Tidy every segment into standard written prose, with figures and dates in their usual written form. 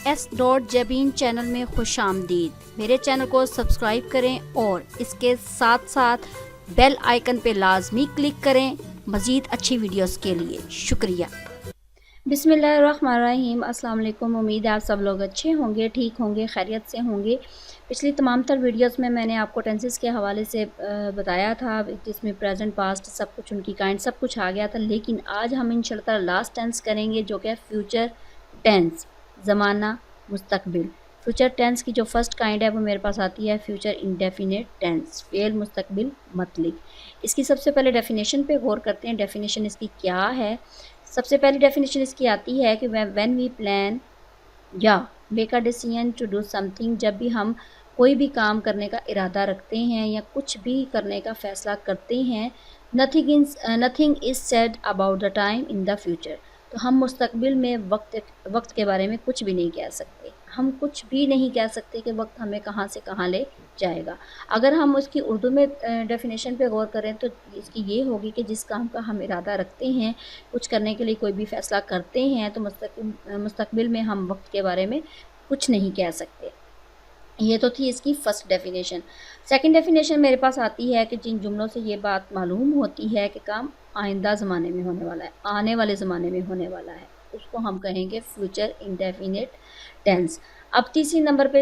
S.Jabin channel में खुशामदीद। मेरे channel को सब्सक्राइब करें और इसके साथ साथ बेल आइकन पे लाजमी क्लिक करें मज़ीद अच्छी वीडियोस के लिए। शुक्रिया। बिस्मिल्लाहिर्रहमानिर्रहीम। अस्सलाम वालेकुम। उम्मीद है आप सब लोग अच्छे होंगे, ठीक होंगे, खैरियत से होंगे। पिछली तमाम तर वीडियोस में मैंने आपको टेंसेस के हवाले से बताया था, जिसमें प्रेजेंट, पास्ट सब कुछ, उनकी काइंड सब कुछ आ गया था। लेकिन आज हम इंशाअल्लाह लास्ट टेंस करेंगे, जो कि है फ्यूचर टेंस, ज़माना मुस्तकबिल। फ्यूचर टेंस की जो फर्स्ट काइंड है वो मेरे पास आती है फ्यूचर इंडेफिनिट टेंस, फ़ेल मुस्तकबिल मतलब। इसकी सबसे पहले डेफिनेशन पे गौर करते हैं। डेफिनेशन इसकी क्या है? सबसे पहली डेफिनेशन इसकी आती है कि व्हेन वी प्लान या make a decision to do something, जब भी हम कोई भी काम करने का इरादा रखते हैं या कुछ भी करने का फ़ैसला करते हैं, nothing is said about the time in the future. तो हम मुस्तकबिल में वक्त के बारे में कुछ भी नहीं कह सकते। हम कुछ भी नहीं कह सकते कि वक्त हमें कहाँ से कहाँ ले जाएगा। अगर हम उसकी उर्दू में डेफिनेशन पे गौर करें तो इसकी ये होगी कि जिस काम का हम इरादा रखते हैं, कुछ करने के लिए कोई भी फ़ैसला करते हैं, तो मुस्तकबिल में हम वक्त के बारे में कुछ नहीं कह सकते। ये तो थी इसकी फ़र्स्ट डेफिनेशन। सेकंड डेफिनेशन मेरे पास आती है कि जिन जुमलों से ये बात मालूम होती है कि काम आइंदा ज़माने में होने वाला है, आने वाले ज़माने में होने वाला है, उसको हम कहेंगे फ्यूचर इंडेफिनिट टेंस। अब तीसरे नंबर पे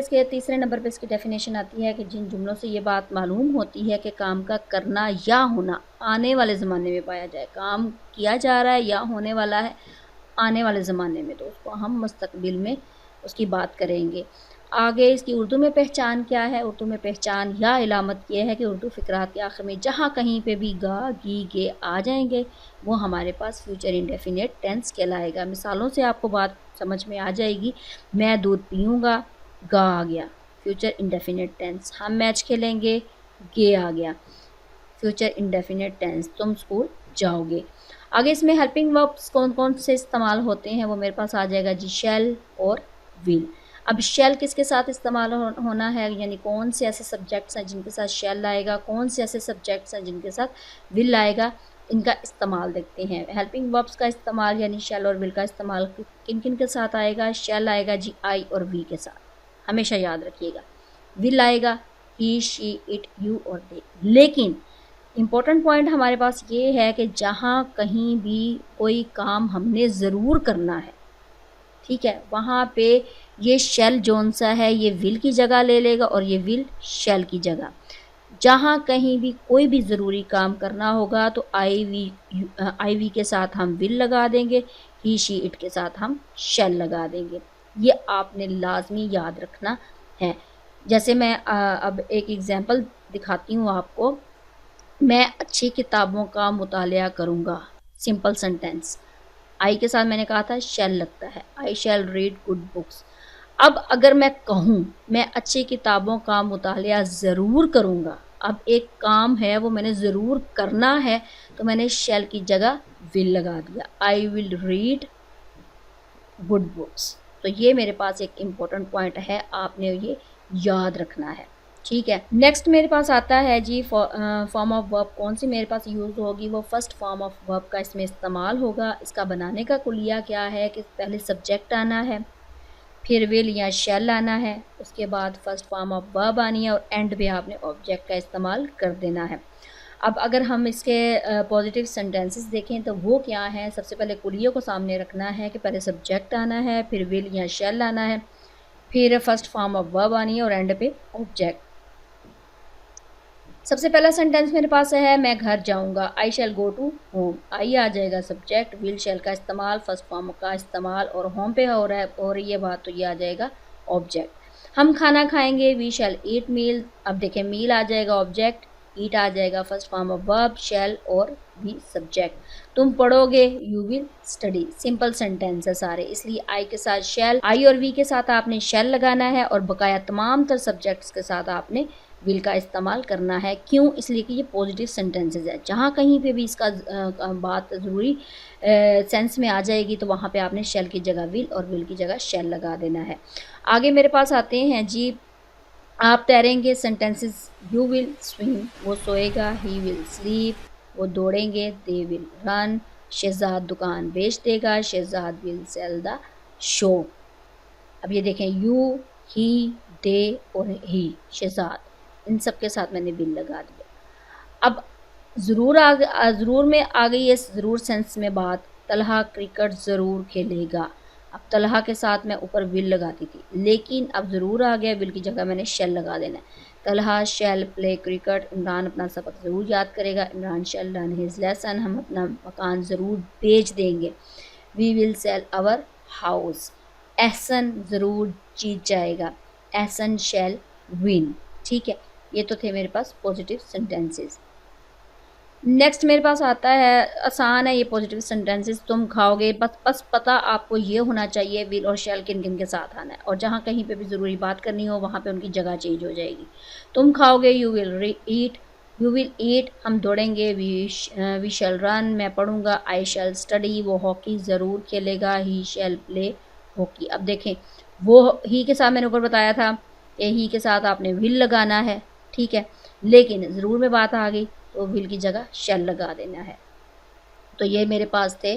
इसकी डेफिनेशन आती है कि जिन जुमलों से ये बात मालूम होती है कि काम का करना या होना आने वाले ज़माने में पाया जाए, काम किया जा रहा है या होने वाला है आने वाले ज़माने में, तो उसको हम मुस्तकबिल में उसकी बात करेंगे। आगे इसकी उर्दू में पहचान क्या है? उर्दू में पहचान या इलामत ये है कि उर्दू फ़िक़रात के आखिर में जहाँ कहीं पे भी गा, गी, गे आ जाएंगे, वो हमारे पास फ्यूचर इंडेफिनिट टेंस कहलाएगा। मिसालों से आपको बात समझ में आ जाएगी। मैं दूध पीऊँगा, गा आ गया, फ्यूचर इंडेफिनिट टेंस। हम मैच खेलेंगे, गे आ गया, फ्यूचर इंडेफिनिट टेंस। तुम स्कूल जाओगे। आगे इसमें हेल्पिंग वर्ब्स कौन कौन से इस्तेमाल होते हैं वो मेरे पास आ जाएगा जी, शैल और विल। अब शैल किसके साथ इस्तेमाल होना है, यानी कौन से ऐसे सब्जेक्ट्स हैं जिनके साथ शैल आएगा, कौन से ऐसे सब्जेक्ट्स हैं जिनके साथ विल आएगा, इनका इस्तेमाल देखते हैं। हेल्पिंग वर्ब्स का इस्तेमाल यानी शैल और विल का इस्तेमाल किन किन के साथ आएगा? शैल आएगा जी आई और वी के साथ, हमेशा याद रखिएगा। विल आएगा ही, शी, इट, यू और दे। लेकिन इम्पोर्टेंट पॉइंट हमारे पास ये है कि जहाँ कहीं भी कोई काम हमने ज़रूर करना है, ठीक है, वहाँ पे ये शैल जोन सा है, ये विल की जगह ले लेगा और ये विल शैल की जगह। जहाँ कहीं भी कोई भी ज़रूरी काम करना होगा तो आई वी के साथ हम विल लगा देंगे, ही, शी, इट के साथ हम शैल लगा देंगे। ये आपने लाजमी याद रखना है। जैसे मैं अब एक एग्ज़ाम्पल दिखाती हूँ आपको। मैं अच्छी किताबों का मुतालिया करूँगा, सिंपल सेंटेंस। आई के साथ मैंने कहा था शैल लगता है, आई शैल रीड गुड बुक्स। अब अगर मैं कहूँ मैं अच्छी किताबों का मुतालिया ज़रूर करूँगा, अब एक काम है वो मैंने ज़रूर करना है, तो मैंने शैल की जगह विल लगा दिया, I will read good books. तो ये मेरे पास एक इम्पोर्टेंट पॉइंट है, आपने ये याद रखना है, ठीक है। नेक्स्ट मेरे पास आता है जी फॉर्म ऑफ वर्ब कौन सी मेरे पास यूज़ होगी, वो फर्स्ट फॉर्म ऑफ वर्ब का इसमें इस्तेमाल होगा। इसका बनाने का कुलिया क्या है कि पहले सब्जेक्ट आना है, फिर विल या शैल आना है, उसके बाद फर्स्ट फॉर्म ऑफ वर्ब आनी है और एंड पे आपने ऑब्जेक्ट का इस्तेमाल कर देना है। अब अगर हम इसके पॉजिटिव सेंटेंसेस देखें तो वो क्या है? सबसे पहले कुलिया को सामने रखना है कि पहले सब्जेक्ट आना है, फिर विल या शैल आना है, फिर फर्स्ट फॉर्म ऑफ वर्ब आनी है और एंड पे ऑब्जेक्ट। सबसे पहला सेंटेंस मेरे पास है मैं घर जाऊंगा, I shell go to home. आई आ जाएगा सब्जेक्ट, विल शैल का इस्तेमाल, फर्स्ट फॉर्म का इस्तेमाल और होम पे हो रही है बात, तो ये आ जाएगा ऑब्जेक्ट। हम खाना खाएंगे, वी शैल ईट मील। अब देखें मील आ जाएगा ऑब्जेक्ट, ईट आ जाएगा फर्स्ट फॉर्म ऑफ वर्ब, शैल और भी सब्जेक्ट। तुम पढ़ोगे, you will study. Simple sentence है सारे, इसलिए आई के साथ शैल, आई और वी के साथ आपने शैल लगाना है और बकाया तमाम तर सब्जेक्ट्स के साथ आपने विल का इस्तेमाल करना है। क्यों? इसलिए कि ये पॉजिटिव सेंटेंसेस है। जहाँ कहीं पे भी इसका बात ज़रूरी सेंस में आ जाएगी तो वहाँ पे आपने शैल की जगह विल और विल की जगह शैल लगा देना है। आगे मेरे पास आते हैं जी, आप तैरेंगे सेंटेंसेस। यू विल स्विम, वो सोएगा, ही विल स्लीप, वो दौड़ेंगे, दे विल रन। शहजाद दुकान बेच देगा, Shahzad will sell the shop. अब ये देखें, यू, ही, दे और ही, शहजाद, इन सब के साथ मैंने विल लगा दिया। अब ज़रूर में आ गई है ज़रूर सेंस में बात, तलहा क्रिकेट ज़रूर खेलेगा। अब तलहा के साथ मैं ऊपर विल लगाती थी, लेकिन अब ज़रूर आ गया, विल की जगह मैंने शेल लगा देना है। Talha shall play cricket, Imran अपना सबक ज़रूर याद करेगा। Imran shall learn his lesson, हम अपना मकान ज़रूर बेच देंगे। We will sell our house. Ehsan ज़रूर जीत जाएगा। Ehsan shall win. ठीक है, ये तो थे मेरे पास पॉजिटिव सेंटेंसेस। नेक्स्ट मेरे पास आता है, आसान है ये पॉजिटिव सेंटेंसेस, तुम खाओगे, बस पता आपको ये होना चाहिए विल और शैल किन किन के साथ आना है, और जहाँ कहीं पे भी ज़रूरी बात करनी हो वहाँ पे उनकी जगह चेंज हो जाएगी। तुम खाओगे, यू विल ईट, हम दौड़ेंगे, वी शैल रन, मैं पढ़ूंगा, आई शैल स्टडी, वो हॉकी ज़रूर खेलेगा, ही शैल प्ले हॉकी। अब देखें, वो ही के साथ मैंने ऊपर बताया था कि ही के साथ आपने विल लगाना है, ठीक है, लेकिन ज़रूर में बात आ गई तो विल की जगह शैल लगा देना है। तो ये मेरे पास थे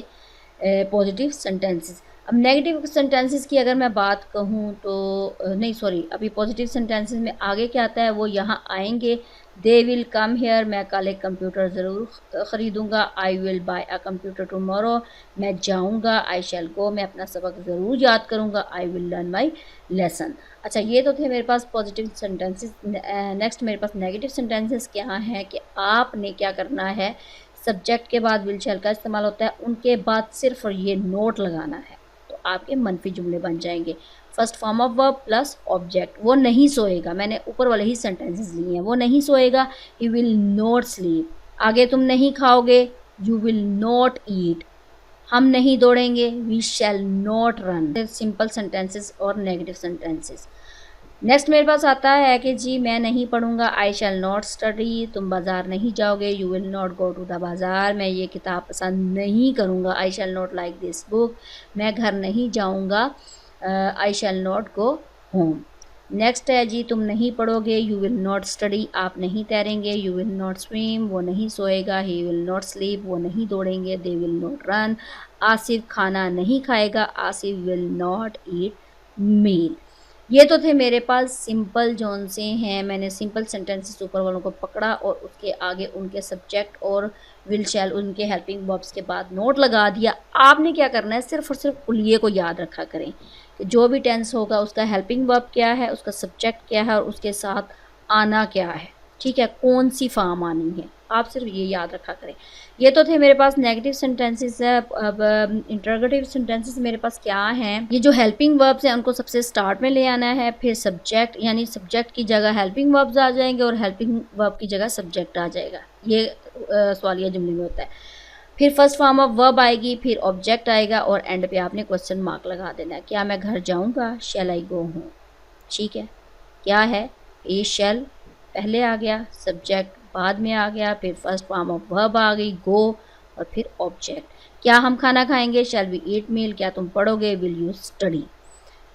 पॉजिटिव सेंटेंसेस। अब नेगेटिव सेंटेंसेस की अगर मैं बात कहूँ तो नहीं सॉरी, अभी पॉजिटिव सेंटेंसेस में आगे क्या आता है वो यहाँ आएंगे। दे विल कम हेयर, मैं कल एक कंप्यूटर ज़रूर ख़रीदूँगा। I will buy a computer tomorrow, मैं जाऊँगा। आई शैल गो, मैं अपना सबक ज़रूर याद करूँगा। I will learn my lesson. अच्छा, ये तो थे मेरे पास पॉजिटिव सेंटेंसेस। नेक्स्ट मेरे पास नेगेटिव सेंटेंसेस क्या हैं कि आपने क्या करना है, सब्जेक्ट के बाद विल शैल का इस्तेमाल होता है, उनके बाद सिर्फ ये नोट लगाना है, तो आपके मनफी जुमले बन जाएंगे। First form of verb plus object, वो नहीं सोएगा, मैंने ऊपर वाले ही सेंटेंसेस लिए हैं, वो नहीं सोएगा, ही विल नॉट स्लीप। आगे तुम नहीं खाओगे, यू विल नॉट ईट। हम नहीं दौड़ेंगे, we shall not run. Simple sentences और नेगेटिव सेंटेंसेस। नेक्स्ट मेरे पास आता है कि जी मैं नहीं पढ़ूंगा, आई शैल नॉट स्टडी, तुम बाज़ार नहीं जाओगे, you will not go to the bazaar, मैं ये किताब पसंद नहीं करूंगा, I shall not like this book, मैं घर नहीं जाऊंगा, I shall not go home. Next है जी, तुम नहीं पढ़ोगे, यू विल नॉट स्टडी, आप नहीं तैरेंगे, यू विल नॉट स्विम, वो नहीं सोएगा, ही विल नॉट स्लीप, वो नहीं दौड़ेंगे, दे विल नॉट रन। आसिफ खाना नहीं खाएगा, आसिफ विल नॉट ईट मील। ये तो थे मेरे पास सिंपल जोन से हैं, मैंने सिंपल सेंटेंसेस ऊपर वालों को पकड़ा और उसके आगे उनके सब्जेक्ट और विल शैल उनके हेल्पिंग वर्ब्स के बाद नोट लगा दिया। आपने क्या करना है, सिर्फ और सिर्फ कुलिये को याद रखा करें कि जो भी टेंस होगा उसका हेल्पिंग वर्ब क्या है, उसका सब्जेक्ट क्या है और उसके साथ आना क्या है, ठीक है, कौन सी फॉर्म आनी है, आप सिर्फ ये याद रखा करें। ये तो थे मेरे पास नेगेटिव सेंटेंसेस है। अब इंटरोगेटिव सेंटेंसेस मेरे पास क्या हैं, ये जो हेल्पिंग वर्ब्स हैं उनको सबसे स्टार्ट में ले आना है, फिर सब्जेक्ट, यानी सब्जेक्ट की जगह हेल्पिंग वर्ब्स आ जाएंगे और हेल्पिंग वर्ब की जगह सब्जेक्ट आ जाएगा, ये सवालिया जुमले में होता है। फिर फर्स्ट फॉर्म ऑफ वर्ब आएगी, फिर ऑब्जेक्ट आएगा और एंड पे आपने क्वेश्चन मार्क लगा देना है, क्या मैं घर जाऊँगा, शैल आई गो हूँ, ठीक है, क्या है, ए शैल पहले आ गया, सब्जेक्ट बाद में आ गया, फिर फर्स्ट फॉर्म ऑफ वर्ब आ गई गो और फिर ऑब्जेक्ट। क्या हम खाना खाएंगे, शैल वी ईट मील, क्या तुम पढ़ोगे, विल यू स्टडी।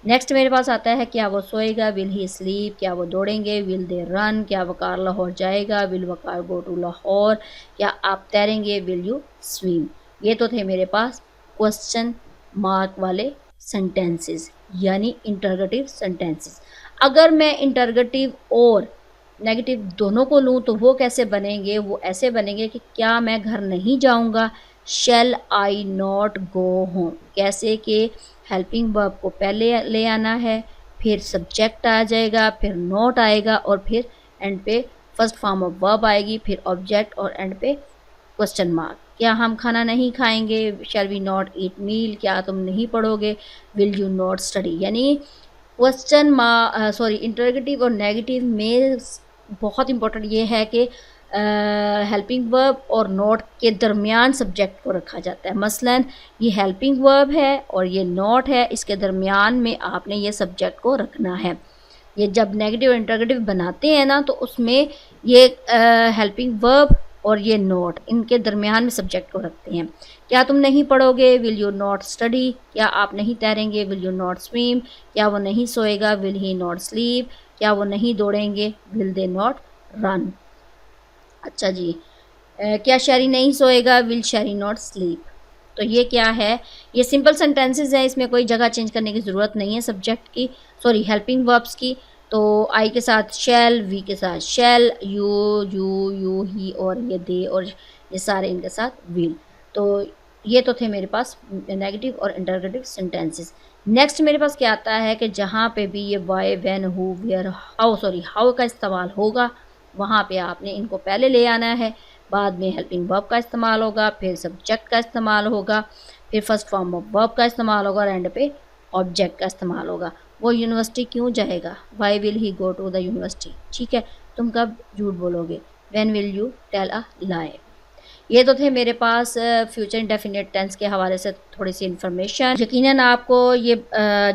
नेक्स्ट मेरे पास आता है, क्या वो सोएगा, विल ही स्लीप, क्या वो दौड़ेंगे, विल दे रन, क्या वकार लाहौर जाएगा, will Waqar go to Lahore, क्या आप तैरेंगे, विल यू स्विम। ये तो थे मेरे पास क्वेश्चन मार्क वाले सेंटेंसेस यानी इंटरोगेटिव सेंटेंसेस। अगर मैं इंटरोगेटिव और नेगेटिव दोनों को लूँ तो वो कैसे बनेंगे, वो ऐसे बनेंगे कि क्या मैं घर नहीं जाऊँगा, शैल आई नॉट गो होम। कैसे कि हेल्पिंग वर्ब को पहले ले आना है, फिर सब्जेक्ट आ जाएगा, फिर नॉट आएगा और फिर एंड पे फर्स्ट फॉर्म ऑफ वर्ब आएगी, फिर ऑब्जेक्ट और एंड पे क्वेश्चन मार्क। क्या हम खाना नहीं खाएंगे, शैल वी नॉट ईट मील, क्या तुम नहीं पढ़ोगे, विल यू नॉट स्टडी। यानी क्वेश्चन सॉरी इंटरोगेटिव और नेगेटिव में बहुत इंपॉर्टेंट ये है कि हेल्पिंग वर्ब और नॉट के दरमियान सब्जेक्ट को रखा जाता है। मसलन ये हेल्पिंग वर्ब है और ये नॉट है, इसके दरमियान में आपने ये सब्जेक्ट को रखना है। ये जब नेगेटिव और इंटरोगेटिव बनाते हैं ना तो उसमें ये हेल्पिंग वर्ब और ये नॉट इनके दरमियान में सब्जेक्ट को रखते हैं। क्या तुम नहीं पढ़ोगे, विल यू नॉट स्टडी, क्या आप नहीं तैरेंगे, विल यू नॉट स्विम, क्या वो नहीं सोएगा, विल ही नॉट स्लीप, क्या वो नहीं दौड़ेंगे, विल दे नॉट रन। अच्छा जी, क्या शहरी नहीं सोएगा, विल शहरी नॉट स्लीप। तो ये क्या है, ये सिंपल सेंटेंसेस है, इसमें कोई जगह चेंज करने की ज़रूरत नहीं है सब्जेक्ट की, सॉरी हेल्पिंग वर्ब्स की। तो आई के साथ शैल, वी के साथ शैल, यू ही और ये दे और ये सारे इनके साथ विल। तो ये तो थे मेरे पास नेगेटिव और इंटरोगेटिव सेंटेंसेस। नेक्स्ट मेरे पास क्या आता है कि जहाँ पे भी ये why, when, who, where, how का इस्तेमाल होगा, वहाँ पे आपने इनको पहले ले आना है, बाद में हेल्पिंग वर्ब का इस्तेमाल होगा, फिर सब्जेक्ट का इस्तेमाल होगा, फिर फर्स्ट फॉर्म ऑफ वर्ब का इस्तेमाल होगा और एंड पे ऑब्जेक्ट का इस्तेमाल होगा। वो यूनिवर्सिटी क्यों जाएगा, why will he go to the university, ठीक है। तुम कब झूठ बोलोगे, when will you tell a lie. ये तो थे मेरे पास फ्यूचर इंडेफिनिट टेंस के हवाले से थोड़ी सी इन्फॉर्मेशन। यकीनन आपको ये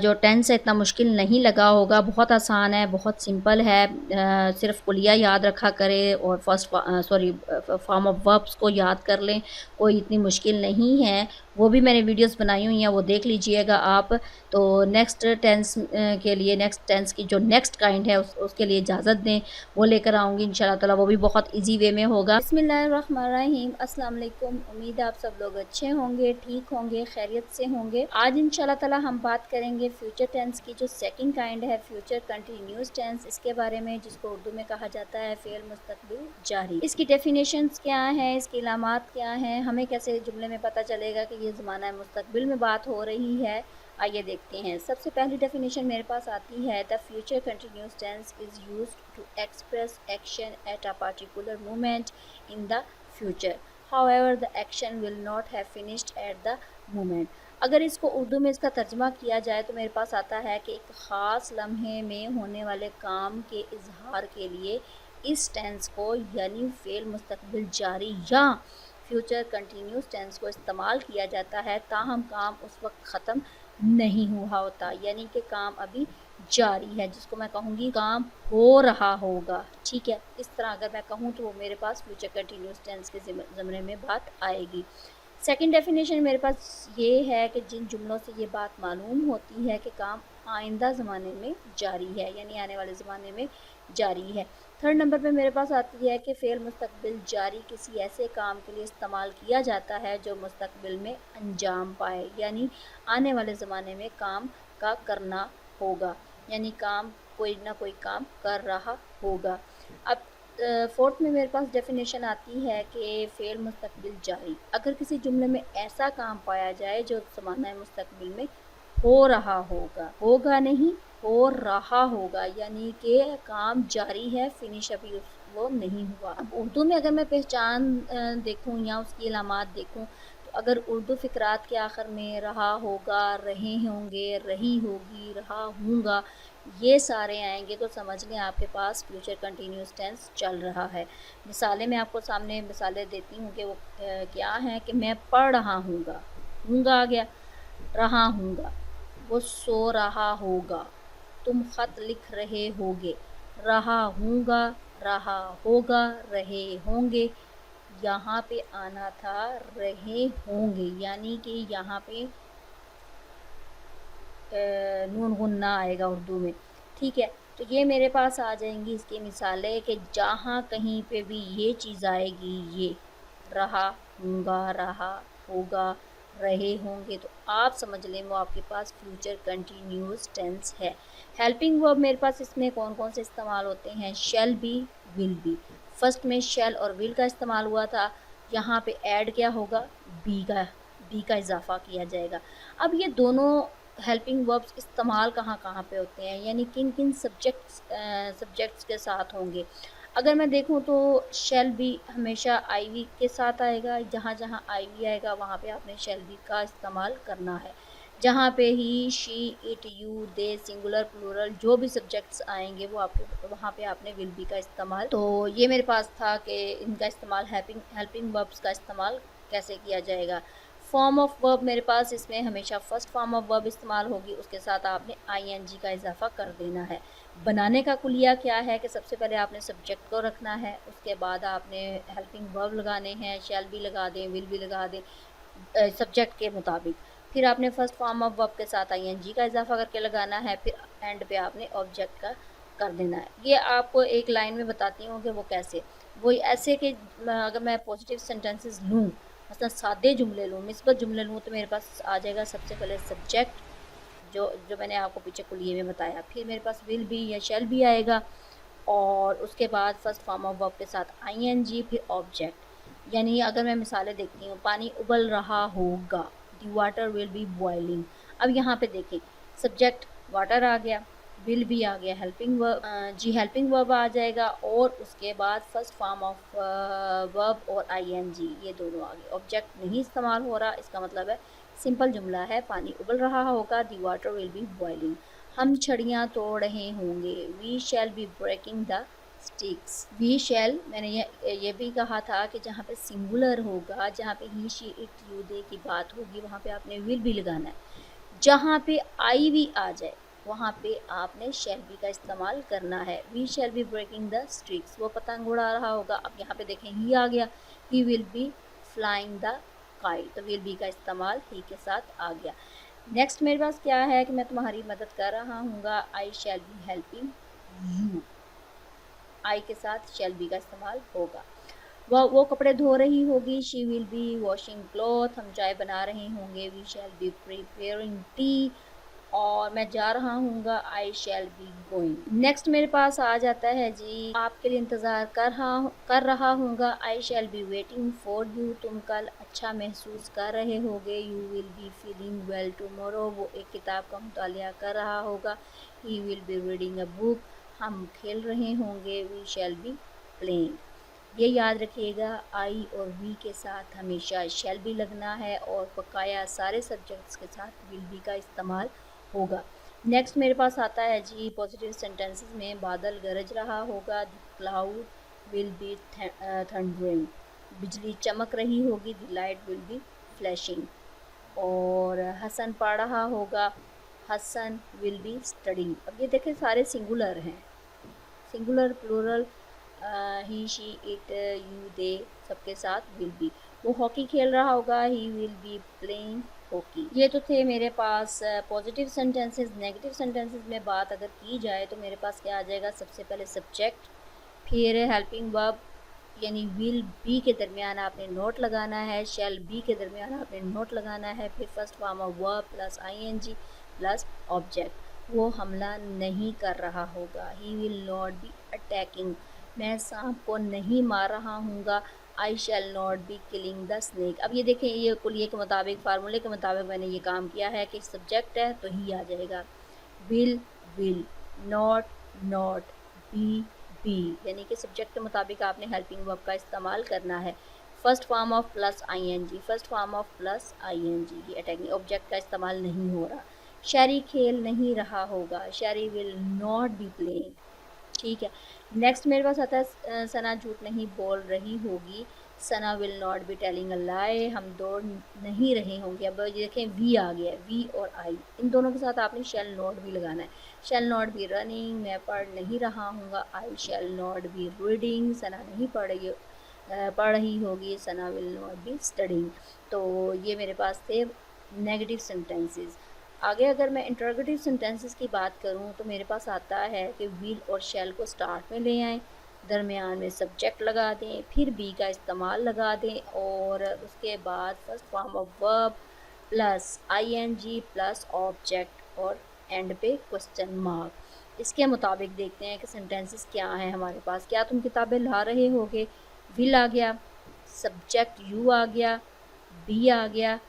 जो टेंस है इतना मुश्किल नहीं लगा होगा, बहुत आसान है, बहुत सिंपल है। सिर्फ कुलिया याद रखा करें और फॉर्म ऑफ वर्ब्स को याद कर लें, कोई इतनी मुश्किल नहीं है। वो भी मैंने वीडियोस बनाई हुई हैं, वो देख लीजिएगा आप। तो नेक्स्ट टेंस के लिए, नेक्स्ट टेंस की जो नेक्स्ट काइंड है उसके लिए इजाज़त दें, वो लेकर आऊँगी इंशाल्लाह ताला। वो भी बहुत ईजी वे में होगा। बिस्मिल्लाहिर्रहमानिर्रहीम, अस्सलाम वालेकुम। उम्मीद है आप सब लोग अच्छे होंगे, ठीक होंगे, खैरियत से होंगे। आज इंशाल्लाह ताला हम बात करेंगे फ्यूचर टेंस की जो सेकंड काइंड है, फ्यूचर कंटिन्यूस टेंस, इसके बारे में, जिसको उर्दू में कहा जाता है फ़ेल मुस्तक़बिल जारी। इसकी डेफिनेशंस क्या हैं, इसकी इलामात क्या हैं, हमें कैसे जुमले में पता चलेगा कि ये ज़माना मुस्तक़बिल में बात हो रही है। आइए देखते हैं। सबसे पहली डेफिनेशन मेरे पास आती है, the future continuous tense is used to express action at a particular moment in the future, however the action will not have finished at the moment. अगर इसको उर्दू में इसका तर्जमा किया जाए तो मेरे पास आता है कि एक ख़ास लम्हे में होने वाले काम के इजहार के लिए इस टेंस को यानी फ़ेल मुस्तक़बिल जारी या फ्यूचर कंटिन्यूस टेंस को इस्तेमाल किया जाता है, ताहम काम उस वक्त ख़त्म नहीं हुआ होता, यानी कि काम अभी जारी है, जिसको मैं कहूँगी काम हो रहा होगा, ठीक है। इस तरह अगर मैं कहूँ तो वो मेरे पास फ्यूचर कंटिन्यूस टेंस के ज़मरे में बात आएगी। सेकंड डेफिनेशन मेरे पास ये है कि जिन जुमलों से ये बात मालूम होती है कि काम आइंदा ज़माने में जारी है, यानी आने वाले ज़माने में जारी है। थर्ड नंबर पे मेरे पास आती है कि फ़ेल मुस्तक़बिल जारी किसी ऐसे काम के लिए इस्तेमाल किया जाता है जो मुस्तक़बिल में अंजाम पाए, यानी आने वाले ज़माने में काम का करना होगा, यानी काम कोई ना कोई काम कर रहा होगा। अब फोर्थ में मेरे पास डेफिनेशन आती है कि फ़ेल मुस्तक़बिल जारी, अगर किसी जुमले में ऐसा काम पाया जाए जो ज़माना मुस्तक़बिल में हो रहा होगा नहीं, हो रहा होगा, यानी कि काम जारी है, फिनिश अभी वो नहीं हुआ। अब उर्दू में अगर मैं पहचान देखूँ या उसकी इलामात देखूँ, तो अगर उर्दू फ़िक़रात के आखिर में रहा होगा, रहे होंगे, रही होगी, रहा हूँगा, ये सारे आएंगे तो समझ लें आपके पास फ्यूचर कंटिन्यूस टेंस चल रहा है। मिसालें मैं आपको सामने मिसालें देती हूँ कि वो क्या हैं कि मैं पढ़ रहा हूँगा आ गया, रहा हूँगा, वो सो रहा होगा, तुम ख़त लिख रहे होगे, रहा हूँगा, रहा होगा, रहे होंगे। यहाँ पे आना था रहे होंगे, यानी कि यहाँ पे नून गुन्ना आएगा उर्दू में, ठीक है। तो ये मेरे पास आ जाएंगी इसकी मिसालें कि जहाँ कहीं पे भी ये चीज़ आएगी, ये रहा हूँगा, रहा होगा, रहे होंगे, तो आप समझ लें वो आपके पास फ्यूचर कंटिन्यूस टेंस है। हेल्पिंग वर्ब मेरे पास इसमें कौन कौन से इस्तेमाल होते हैं, shall be, will be. First में शैल और विल का इस्तेमाल हुआ था, यहाँ पे ऐड क्या होगा, बी का इजाफा किया जाएगा। अब ये दोनों हेल्पिंग वर्ब्स इस्तेमाल कहाँ कहाँ पे होते हैं, यानी किन किन सब्जेक्ट्स के साथ होंगे। अगर मैं देखूँ तो शैल बी हमेशा आई वी के साथ आएगा, जहाँ जहाँ आई वी आएगा वहाँ पे आपने शैल बी का इस्तेमाल करना है। जहाँ पे he, she, it, you, they, singular, plural जो भी सब्जेक्ट्स आएंगे वो आपके वहाँ पे आपने विल बी का इस्तेमाल। तो ये मेरे पास था कि इनका इस्तेमाल हेल्पिंग वर्ब्स का इस्तेमाल कैसे किया जाएगा। फॉर्म ऑफ वर्ब मेरे पास इसमें हमेशा फर्स्ट फॉर्म ऑफ वर्ब इस्तेमाल होगी, उसके साथ आपने आईएनजी का इजाफा कर देना है। बनाने का कुलिया क्या है कि सबसे पहले आपने सब्जेक्ट को रखना है, उसके बाद आपने हेल्पिंग वर्ब लगाने हैं, शैल भी लगा दें, विल भी लगा दें सब्जेक्ट के मुताबिक। फिर आपने फर्स्ट फॉर्म ऑफ वर्ब के साथ आईएनजी का इजाफा करके लगाना है, फिर एंड पे आपने ऑब्जेक्ट का कर देना है। ये आपको एक लाइन में बताती हूँ कि वो कैसे, वो ऐसे कि अगर मैं पॉजिटिव सेंटेंसेस लूँ, मसलन सादे जुमले लूँ, मिस्बत जुमले लूँ, तो मेरे पास आ जाएगा सबसे पहले सब्जेक्ट, जो जो मैंने आपको पीछे कुलिये में बताया। फिर मेरे पास विल बी या शैल बी आएगा, और उसके बाद फर्स्ट फॉर्म ऑफ वर्ब के साथ आईएनजी, फिर ऑब्जेक्ट। यानी अगर मैं मिसालें देखती हूँ, पानी उबल रहा होगा, the water will be boiling. अब यहाँ पे देखें, सब्जेक्ट वाटर आ गया, विल भी आ गया, हेल्पिंग वर्ब, जी हेल्पिंग वर्ब आ जाएगा, और उसके बाद फर्स्ट फॉर्म ऑफ वर्ब और आईएनजी, ये दोनों आ गए। ऑब्जेक्ट नहीं इस्तेमाल हो रहा, इसका मतलब है सिंपल जुमला है, पानी उबल रहा होगा, the water will be boiling. हम छड़ियाँ तोड़ रहे होंगे, we shall be breaking the sticks. We shall, मैंने ये भी कहा था कि जहाँ पे सिंगुलर होगा, जहाँ पे ही शी इट यू दे की बात होगी, वहाँ पे आपने विल भी लगाना है। जहाँ पे आई वी आ जाए, वहाँ पे आपने शैल बी का इस्तेमाल करना है। We shall be breaking the sticks, वो पतंग उड़ा रहा होगा। अब यहाँ पे देखें, ही आ गया, ही will be flying the kite, तो विल बी का इस्तेमाल ही के साथ आ गया। नेक्स्ट मेरे पास क्या है कि मैं तुम्हारी मदद कर रहा हूँगा, I shall be helping you, आई के साथ शैल बी का इस्तेमाल होगा। वो कपड़े धो रही होगी, she will be washing cloth. हम चाय बना रहे होंगे, we shall be preparing tea. और मैं जा रहा हूँगा, I shall be going. Next मेरे पास आ जाता है जी, आपके लिए इंतज़ार कर रहा हूँगा, I shall be waiting for you. तुम कल अच्छा महसूस कर रहे होगे, you will be feeling well tomorrow. वो एक किताब का मुतालिया कर रहा होगा, he will be reading a book. हम खेल रहे होंगे, वी शैल बी प्लेइंग। ये याद रखिएगा, आई और वी के साथ हमेशा शैल बी लगना है, और बकाया सारे सब्जेक्ट्स के साथ विल बी का इस्तेमाल होगा। नेक्स्ट मेरे पास आता है जी, पॉजिटिव सेंटेंसेस में, बादल गरज रहा होगा, the cloud will be thundering. बिजली चमक रही होगी, the light will be flashing. और हसन पढ़ रहा होगा, हसन विल बी स्टडिंग। अब ये देखें, सारे सिंगुलर हैं, singular plural, he she it you they, सबके साथ विल बी। वो हॉकी खेल रहा होगा, he will be playing hockey. ये तो थे मेरे पास पॉजिटिव सेंटेंसेस। नेगेटिव सेंटेंसेस में बात अगर की जाए, तो मेरे पास क्या आ जाएगा, सबसे पहले सब्जेक्ट, फिर हेल्पिंग वर्ब, यानी विल बी के दरमियान आपने नोट लगाना है, शैल बी के दरमियान आपने नोट लगाना है, फिर first form of verb plus ING plus object. वो हमला नहीं कर रहा होगा, he will not be attacking. मैं सांप को नहीं मार रहा हूँगा, I shall not be killing the snake. अब ये देखें, ये कुलिये के मुताबिक, फार्मूले के मुताबिक मैंने ये काम किया है कि सब्जेक्ट है तो ही आ जाएगा, विल, नॉट, बी, यानी कि सब्जेक्ट के मुताबिक आपने हेल्पिंग वर्ब का इस्तेमाल करना है। First form of plus ING, first form of plus ING, ये अटैकिंग ऑब्जेक्ट का इस्तेमाल नहीं हो रहा। शैरी खेल नहीं रहा होगा, शैरी विल नॉट बी प्लेइंग। ठीक है। नेक्स्ट मेरे पास आता है, सना झूठ नहीं बोल रही होगी, Sana will not be telling a lie. हम दौड़ नहीं रहे होंगे। अब ये देखें, वी आ गया, वी और आई, इन दोनों के साथ आपने शैल नॉट भी लगाना है। शैल नॉट बी रनिंग, मैं पढ़ नहीं रहा हूँगा, I shall not be reading, सना नहीं पढ़ रही होगी, Sana will not be studying. तो ये मेरे पास थे नेगेटिव सेंटेंसेस। आगे अगर मैं इंटरोगेटिव सेंटेंसेस की बात करूं, तो मेरे पास आता है कि विल और शैल को स्टार्ट में ले आएँ, दरमियान में सब्जेक्ट लगा दें, फिर बी का इस्तेमाल लगा दें, और उसके बाद first form of verb plus ING plus object, और एंड पे क्वेश्चन मार्क। इसके मुताबिक देखते हैं कि सेंटेंसेस क्या हैं हमारे पास। क्या तुम किताबें ला रहे होगे, विल आ गया, सब्जेक्ट यू आ गया, बी आ गया,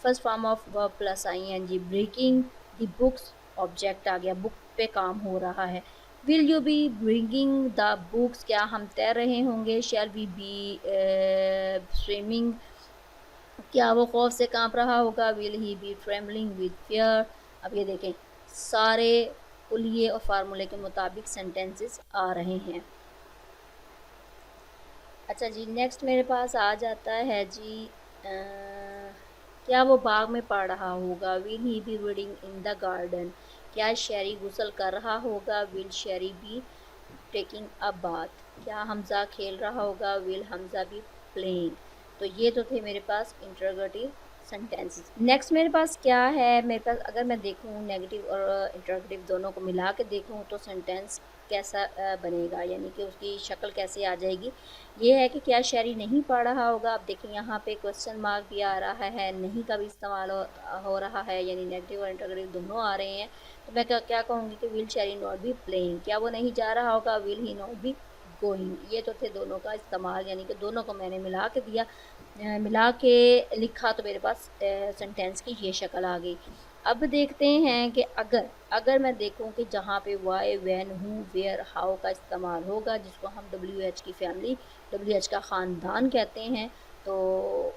first form of verb plus ING breaking the books, object आ गया, बुक पे काम हो रहा है। Will you be bringing the books, क्या हम तैर रहे होंगे, शैल वी बी स्विमिंग, क्या वो खौफ से कांप रहा होगा, will he be trembling with fear. अब ये देखें, सारे कुलिये और फार्मूले के मुताबिक सेंटेंसेस आ रहे हैं। अच्छा जी, नेक्स्ट मेरे पास आ जाता है जी, क्या वो बाग में पढ़ रहा होगा, will he be reading in the garden. क्या शैरी गुसल कर रहा होगा, will Sheri be taking a bath. क्या हमज़ा खेल रहा होगा, विल हमज़ा बी प्लेइंग। तो ये तो थे मेरे पास इंटरोगेटिव सेंटेंसेस। नेक्स्ट मेरे पास क्या है, मेरे पास अगर मैं देखूँ नेगेटिव और इंटरोगेटिव दोनों को मिला के देखूँ तो सेंटेंस कैसा बनेगा, यानी कि उसकी शक्ल कैसे आ जाएगी। ये है कि क्या शायरी नहीं पढ़ रहा होगा। आप देखें यहाँ पे क्वेश्चन मार्क भी आ रहा है, नहीं का भी इस्तेमाल हो रहा है, यानी नेगेटिव और इंटरोगेटिव दोनों आ रहे हैं। तो मैं क्या कहूँगी कि will Shayari not be playing, क्या वो नहीं जा रहा होगा, will he not be going. ये तो थे दोनों का इस्तेमाल, यानी कि दोनों को मैंने मिला के दिया, मिला के लिखा, तो मेरे पास सेंटेंस की ये शक्ल आ गई। अब देखते हैं कि अगर मैं देखूं कि जहाँ पे why, when, who, where, how का इस्तेमाल होगा, जिसको हम WH की फैमिली, WH का ख़ानदान कहते हैं, तो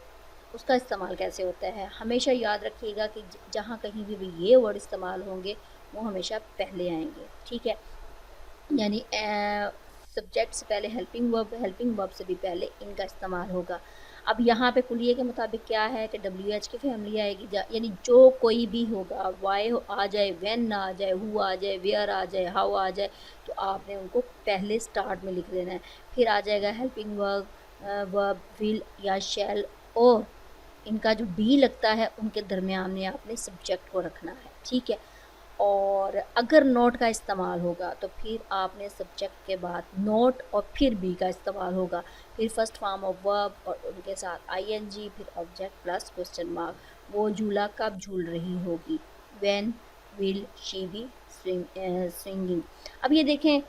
उसका इस्तेमाल कैसे होता है। हमेशा याद रखिएगा कि जहाँ कहीं भी ये वर्ड इस्तेमाल होंगे वो हमेशा पहले आएंगे, ठीक है। यानी सब्जेक्ट से पहले हेल्पिंग वर्ब से भी पहले इनका इस्तेमाल होगा। अब यहाँ पे कुलिये के मुताबिक क्या है कि WH की फैमिली आएगी, यानी जो कोई भी होगा, वाई आ जाए, व्हेन आ जाए, हु आ जाए, वेयर आ जाए, हाउ आ जाए, तो आपने उनको पहले स्टार्ट में लिख देना है। फिर आ जाएगा हेल्पिंग वर्ब, विल या शैल, और इनका जो डी लगता है उनके दरमियान में आपने सब्जेक्ट को रखना है, ठीक है। और अगर नोट का इस्तेमाल होगा तो फिर आपने सब्जेक्ट के बाद नोट और फिर बी का इस्तेमाल होगा, फिर फर्स्ट फॉर्म ऑफ वर्ब और उनके साथ ING, फिर ऑब्जेक्ट प्लस क्वेश्चन मार्क। वो झूला कब झूल रही होगी, when will she be swinging. अब ये देखें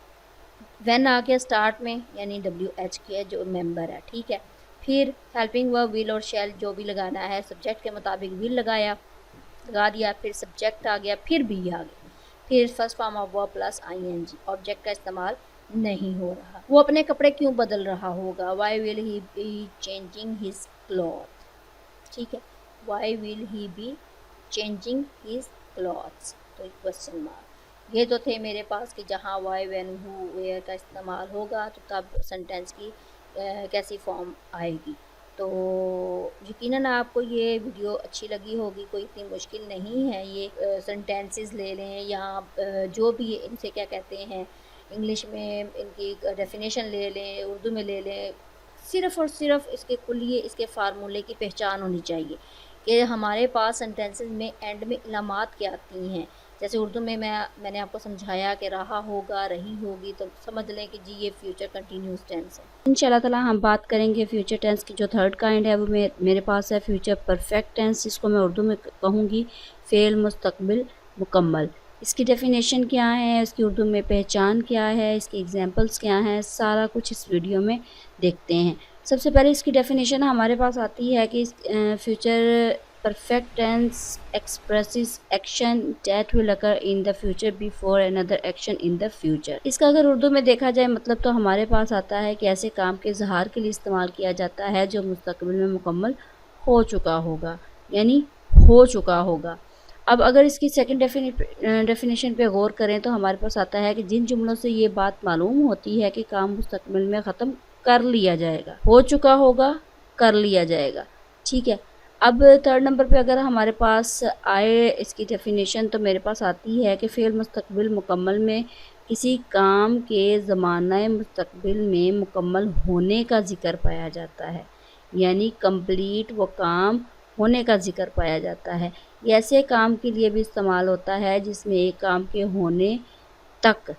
व्हेन आ गया स्टार्ट में, यानी WH के जो मेंबर है, ठीक है। फिर हेल्पिंग वर्ब विल और शैल जो भी लगाना है, सब्जेक्ट के मुताबिक विल लगा दिया, फिर सब्जेक्ट आ गया, फिर बी आ गया, फिर first form of verb plus ING। Object का इस्तेमाल नहीं हो रहा। वो अपने कपड़े क्यों बदल रहा होगा, why will he be changing his cloth, ठीक है। Why will he be changing his clothes, तो क्वेश्चन मार्क। ये तो थे मेरे पास कि जहाँ वाई, व्हेन, हु, वेयर का इस्तेमाल होगा तो तब सेंटेंस की कैसी फॉर्म आएगी। तो यकीनन आपको ये वीडियो अच्छी लगी होगी, कोई इतनी मुश्किल नहीं है। ये सेंटेंसेस ले लें या जो भी इनसे क्या कहते हैं इंग्लिश में इनकी डेफिनेशन ले लें, उर्दू में ले लें, सिर्फ़ और सिर्फ इसके कुलिये, इसके फार्मूले की पहचान होनी चाहिए कि हमारे पास सेंटेंसेस में एंड में इलामात क्या आती हैं। जैसे उर्दू में मैंने आपको समझाया कि रहा होगा, रही होगी, तो समझ लें कि जी ये फ्यूचर कंटिन्यूस टेंस है। इंशाल्लाह ताला हम बात करेंगे फ्यूचर टेंस की। जो थर्ड काइंड है वो मेरे पास है फ्यूचर परफेक्ट टेंस, जिसको मैं उर्दू में कहूँगी फ़ेल मुस्तकबिल मुकम्मल। इसकी डेफिनेशन क्या है, इसकी उर्दू में पहचान क्या है, इसके एग्जांपल्स क्या हैं, सारा कुछ इस वीडियो में देखते हैं। सबसे पहले इसकी डेफिनेशन हमारे पास आती है कि future perfect tense expresses action that will occur in the future before another action in the future। इसका अगर उर्दू में देखा जाए मतलब तो हमारे पास आता है कि ऐसे काम के इजहार के लिए इस्तेमाल किया जाता है जो मुस्तकबिल में मुकम्मल हो चुका होगा, यानी हो चुका होगा। अब अगर इसकी सेकंड डेफिनेशन पे गौर करें तो हमारे पास आता है कि जिन जुमलों से ये बात मालूम होती है कि काम मुस्तकबिल में ख़त्म कर लिया जाएगा, हो चुका होगा, कर लिया जाएगा, ठीक है। अब थर्ड नंबर पे अगर हमारे पास आए इसकी डेफिनेशन तो मेरे पास आती है कि फ़ेल मुस्तकबिल मुकम्मल में किसी काम के ज़माना मुस्तकबिल में मुकम्मल होने का ज़िक्र पाया जाता है, यानी कंप्लीट वो काम होने का ज़िक्र पाया जाता है। ये ऐसे काम के लिए भी इस्तेमाल होता है जिसमें एक काम के होने तक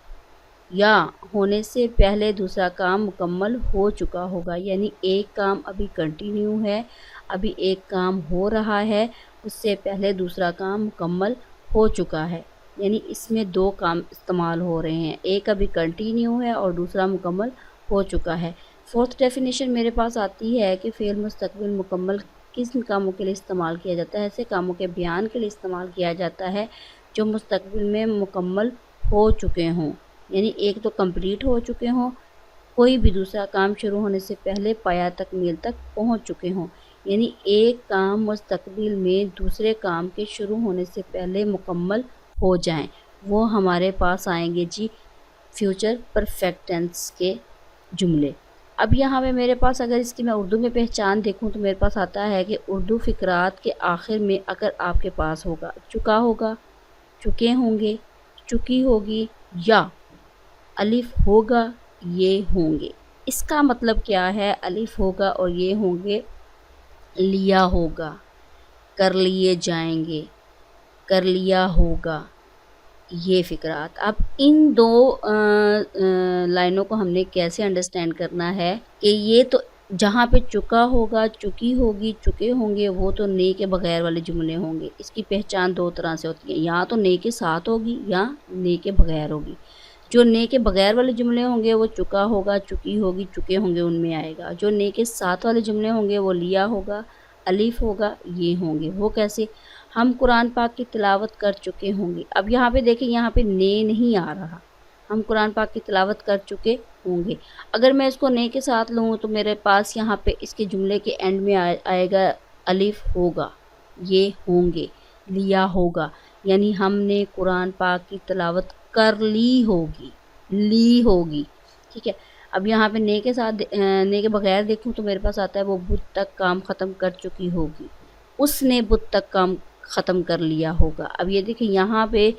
या होने से पहले दूसरा काम मुकम्मल हो चुका होगा, यानी एक काम अभी कंटिन्यू है, अभी एक काम हो रहा है, उससे पहले दूसरा काम मुकम्मल हो चुका है, यानी इसमें दो काम इस्तेमाल हो रहे हैं, एक अभी कंटिन्यू है और दूसरा मुकम्मल हो चुका है। फोर्थ डेफिनेशन मेरे पास आती है कि फ़ेल मुस्तकबिल मुकम्मल किस कामों के लिए इस्तेमाल किया जाता है, ऐसे कामों के बयान के लिए इस्तेमाल किया जाता है जो मुस्तकबिल में मुकम्मल हो चुके हों, यानी एक तो कंप्लीट हो चुके हों, कोई भी दूसरा काम शुरू होने से पहले पाया तकमील तक पहुंच चुके हों, यानी एक काम मुस्तकबिल में दूसरे काम के शुरू होने से पहले मुकम्मल हो जाएं, वो हमारे पास आएंगे जी फ्यूचर परफेक्ट टेंस के जुमले। अब यहाँ पे मेरे पास अगर इसकी मैं उर्दू में पहचान देखूँ तो मेरे पास आता है कि उर्दू फ़िक्रात के आखिर में अगर आपके पास होगा चुका होगा, चुके होंगे, चुकी होगी या अलिफ होगा, ये होंगे। इसका मतलब क्या है, अलिफ होगा और ये होंगे, लिया होगा, कर लिए जाएंगे, कर लिया होगा, ये फ़िक्रात। अब इन दो लाइनों को हमने कैसे अंडरस्टैंड करना है कि ये तो जहाँ पे चुका होगा, चुकी होगी, चुके होंगे, वो तो ने के बगैर वाले जुमले होंगे। इसकी पहचान दो तरह से होती है, या तो ने के साथ होगी या ने के बगैर होगी। जो ने के बगैर वाले जुमले होंगे वो चुका होगा, चुकी होगी, चुके होंगे उनमें आएगा। जो ने के साथ वाले जुमले होंगे वो लिया होगा, अलिफ होगा, ये होंगे। वो कैसे? हम कुरान पाक की तिलावत कर चुके होंगे। अब यहाँ पे देखिए, यहाँ पे ने नहीं आ रहा, हम कुरान पाक की तिलावत कर चुके होंगे। अगर मैं इसको ने के साथ लूँ तो मेरे पास यहाँ पे इसके जुमले के एंड में आएगा अलिफ होगा, ये होंगे, लिया होगा, यानी हमने कुरान पाक की तिलावत कर ली होगी, ली होगी। ठीक है। अब यहाँ पे ने के साथ ने के बगैर देखूँ तो मेरे पास आता है वो बुत तक काम ख़त्म कर चुकी होगी, उसने बुत तक काम ख़त्म कर लिया होगा। अब ये देखिए, यहाँ पे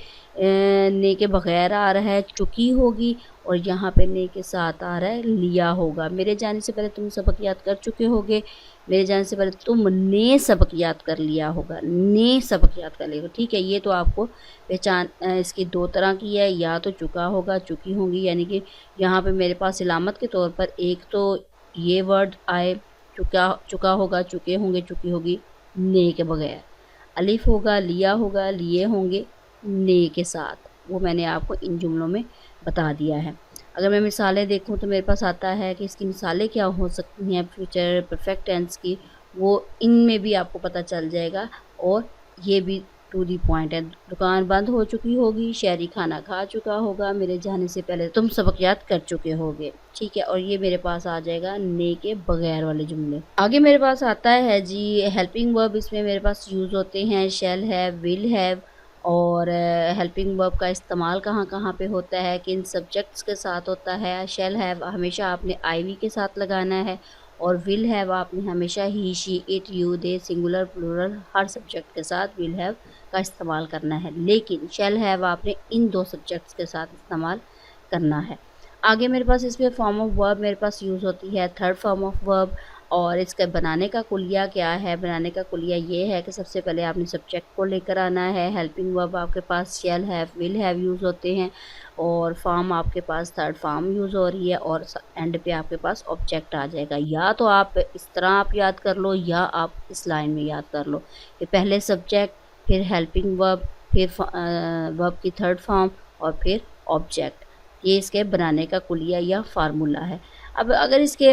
ने के बगैर आ रहा है चुकी होगी, और यहाँ पे ने के साथ आ रहा है लिया होगा। मेरे जाने से पहले तुम सबक याद कर चुके होगे, मेरे जाने से पहले तुमने सबक याद कर लिया होगा, ने सबक याद कर लिया होगा। ठीक है। ये तो आपको पहचान इसकी दो तरह की है, या तो चुका होगा, चुकी होंगी, यानी कि यहाँ पे मेरे पास इलामत के तौर पर एक तो ये वर्ड आए, चुका होगा, चुके होंगे, चुकी होगी, ने के बगैर। अलिफ होगा, लिया होगा, लिए होंगे ने के साथ। वो मैंने आपको इन जुमलों में बता दिया है। अगर मैं मिसालें देखूं तो मेरे पास आता है कि इसकी मिसालें क्या हो सकती हैं फ्यूचर परफेक्ट टेंस की, वो इनमें भी आपको पता चल जाएगा। और ये भी टू दी पॉइंट है। दुकान बंद हो चुकी होगी, शहरी खाना खा चुका होगा, मेरे जाने से पहले तुम सबक याद कर चुके होगे। ठीक है। और ये मेरे पास आ जाएगा ने के बगैर वाले जुमले। आगे मेरे पास आता है जी हेल्पिंग वर्ब। इसमें मेरे पास यूज़ होते हैं शैल हैव, विल हैव। और हेल्पिंग वर्ब का इस्तेमाल कहाँ कहाँ पे होता है, किन सब्जेक्ट्स के साथ होता है। शैल हैव हमेशा आपने आईवी के साथ लगाना है, और विल हैव आपने हमेशा he, she, it, you, they, singular, plural, हर सब्जेक्ट के साथ विल हैव का इस्तेमाल करना है। लेकिन शैल हैव आपने इन दो सब्जेक्ट्स के साथ इस्तेमाल करना है। आगे मेरे पास इसमें फॉर्म ऑफ वर्ब मेरे पास यूज़ होती है थर्ड फॉर्म ऑफ वर्ब। और इसका बनाने का कुलिया क्या है? बनाने का कुलिया ये है कि सबसे पहले आपने सब्जेक्ट को लेकर आना है। हेल्पिंग वर्ब आपके पास shall have, will have use होते हैं, और फॉर्म आपके पास थर्ड फॉर्म यूज़ हो रही है, और एंड पे आपके पास ऑब्जेक्ट आ जाएगा। या तो आप इस तरह आप याद कर लो, या आप इस लाइन में याद कर लो कि पहले सब्जेक्ट, फिर हेल्पिंग वर्ब, फिर वर्ब की थर्ड फॉर्म, और फिर ऑब्जेक्ट। ये इसके बनाने का कुलिया या फार्मूला है। अब अगर इसके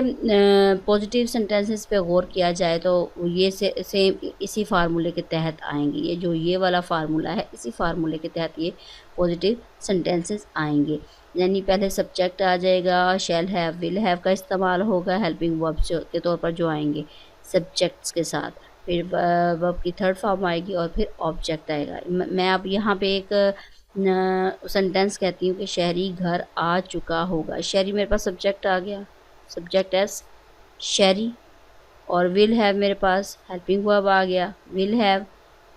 पॉजिटिव सेंटेंसेस पे गौर किया जाए तो ये सेम इसी फार्मूले के तहत आएंगे। ये जो ये वाला फार्मूला है, इसी फार्मूले के तहत ये पॉजिटिव सेंटेंसेस आएंगे। यानी पहले सब्जेक्ट आ जाएगा, शैल हैव, विल हैव का इस्तेमाल होगा हेल्पिंग वर्ब के तौर पर जो आएंगे सब्जेक्ट्स के साथ, फिर वर्ब की थर्ड फॉर्म आएगी, और फिर ऑब्जेक्ट आएगा। मैं अब यहाँ पे एक सेंटेंस कहती हूँ कि शहरी घर आ चुका होगा। शहरी मेरे पास सब्जेक्ट आ गया, सब्जेक्ट एस शहरी, और विल हैव मेरे पास हेल्पिंग वर्ब आ गया, will have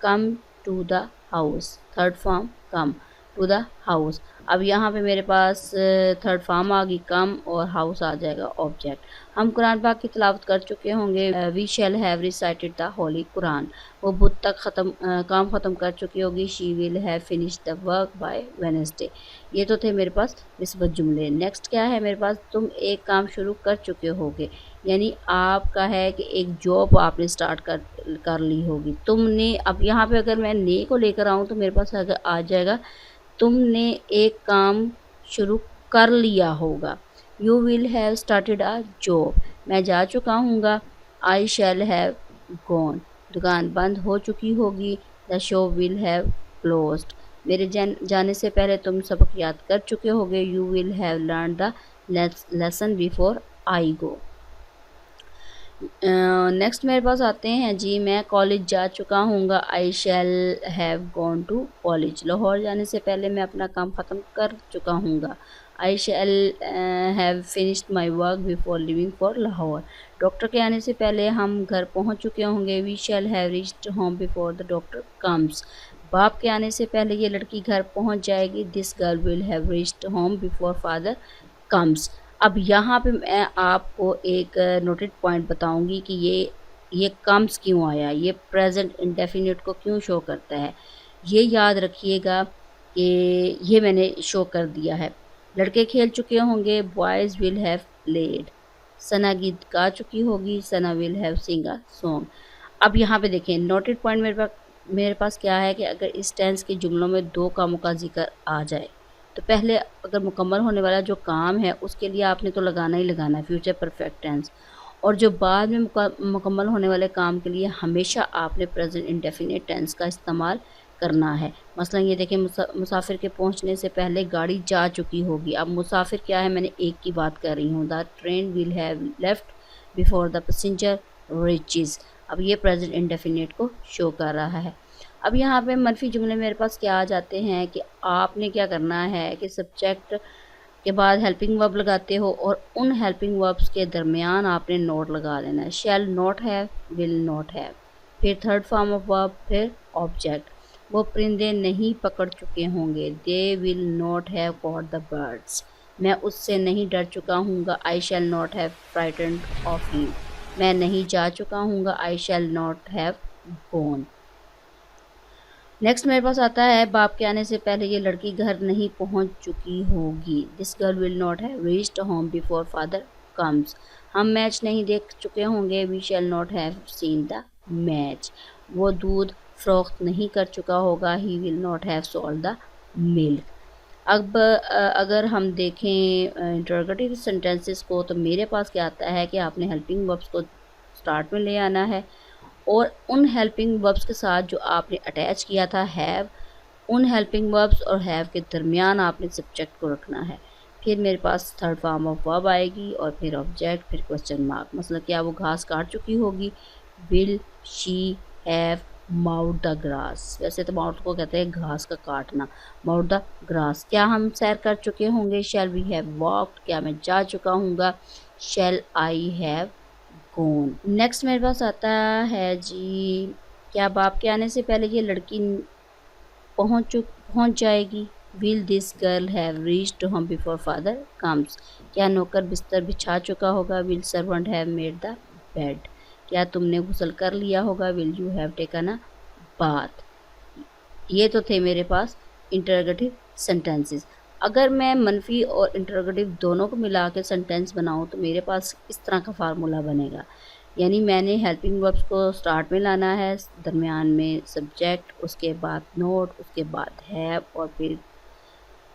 come to the house, third form come to the house. अब यहाँ पे मेरे पास थर्ड फॉर्म आ गई कम, और हाउस आ जाएगा ऑब्जेक्ट। हम कुरान पाक की तिलावत कर चुके होंगे। We shall have recited the holy Quran. वो बुध तक काम ख़त्म कर चुकी होगी। She will have finish the work by Wednesday. ये तो थे मेरे पास निस्बत जुमले। नेक्स्ट क्या है मेरे पास? तुम एक काम शुरू कर चुके होगे, यानी आपका है कि एक जॉब आपने स्टार्ट कर ली होगी। तुमने, अब यहाँ पे अगर मैं ने को लेकर आऊँ तो मेरे पास अगर आ जाएगा तुमने एक काम शुरू कर लिया होगा। You will have started a job. मैं जा चुका हूँगा। I shall have gone. दुकान बंद हो चुकी होगी। The shop will have closed. मेरे जाने से पहले तुम सबक याद कर चुके होगे। You will have learn the lesson before I go. Next मेरे पास आते हैं जी, मैं कॉलेज जा चुका हूँगा। I shall have gone to college. Lahore जाने से पहले मैं अपना काम ख़त्म कर चुका हूँगा। I shall have finished my work before living for Lahore. Doctor के आने से पहले हम घर पहुँच चुके होंगे। We shall have reached home before the doctor comes. बाप के आने से पहले ये लड़की घर पहुँच जाएगी। This girl will have reached home before father comes. अब यहाँ पे मैं आपको एक नोटेड पॉइंट बताऊंगी कि ये ये कम्स क्यों आया, ये प्रेजेंट इंडेफिनिट को क्यों शो करता है, ये याद रखिएगा कि ये मैंने शो कर दिया है। लड़के खेल चुके होंगे, boys will have played. Sana गीत गा चुकी होगी, Sana will have sing a song. अब यहाँ पे देखें नोटेड पॉइंट मेरे पास क्या है कि अगर इस टेंस के जुमलों में दो कामों का जिक्र आ जाए तो पहले अगर मुकम्मल होने वाला जो काम है उसके लिए आपने तो लगाना ही लगाना है फ्यूचर परफेक्ट टेंस, और जो बाद में मुकम्मल होने वाले काम के लिए हमेशा आपने प्रेजेंट इंडेफिनिट टेंस का इस्तेमाल करना है। मसलन ये देखें मुसाफिर के पहुंचने से पहले गाड़ी जा चुकी होगी। अब मुसाफिर क्या है, मैंने एक की बात कर रही हूँ, the train will have left before the passenger reaches. अब ये प्रेजेंट इंडेफिनिट को शो कर रहा है। अब यहाँ पे मनफी जुमले मेरे पास क्या आ जाते हैं कि आपने क्या करना है कि सब्जेक्ट के बाद हेल्पिंग वर्ब लगाते हो और उन हेल्पिंग वर्ब्स के दरमियान आपने नोट लगा देना है। Shall not have, will not have, फिर थर्ड फॉर्म ऑफ वर्ब, फिर ऑब्जेक्ट। वो परिंदे नहीं पकड़ चुके होंगे, they will not have caught the birds. मैं उससे नहीं डर चुका हूँगा, I shall not have frightened of him. मैं नहीं जा चुका हूँगा, I shall not have gone. Next मेरे पास आता है बाप के आने से पहले ये लड़की घर नहीं पहुंच चुकी होगी, this girl will not have reached home before father comes. हम मैच नहीं देख चुके होंगे, we shall not have seen the match. वो दूध फरोख्त नहीं कर चुका होगा, he will not have sold the milk. अब अगर हम देखें इंटरोगेटिव सेंटेंसेस को तो मेरे पास क्या आता है कि आपने हेल्पिंग वर्ब्स को स्टार्ट में ले आना है और उन हेल्पिंग वर्ब्स के साथ जो आपने अटैच किया था हैव, उन हेल्पिंग वर्ब्स और हैव के दरमियान आपने सब्जेक्ट को रखना है। फिर मेरे पास थर्ड फॉर्म ऑफ वर्ब आएगी और फिर ऑब्जेक्ट, फिर क्वेश्चन मार्क। मतलब क्या वो घास काट चुकी होगी, will she have mould the grass. वैसे तो माउड को कहते हैं घास का काटना, माउड द ग्रास। क्या हम सैर कर चुके होंगे, शैल वी हैव वॉक्ड। क्या मैं जा चुका हूँगा, shall I have gone. Next मेरे पास आता है जी, क्या बाप के आने से पहले ये लड़की पहुंच जाएगी, will this girl have reached home before father comes. क्या नौकर बिस्तर बिछा चुका होगा, will servant have made the bed. क्या तुमने गुस्ल कर लिया होगा, will you have taken a bath. ये तो थे मेरे पास इंटरोगेटिव सेंटेंसेस। अगर मैं मनफी और इंटरोगेटिव दोनों को मिला के सेंटेंस बनाऊँ तो मेरे पास इस तरह का फार्मूला बनेगा, यानी मैंने हेल्पिंग वर्ब्स को स्टार्ट में लाना है, दरमियान में सब्जेक्ट, उसके बाद नोट, उसके बाद हैव और फिर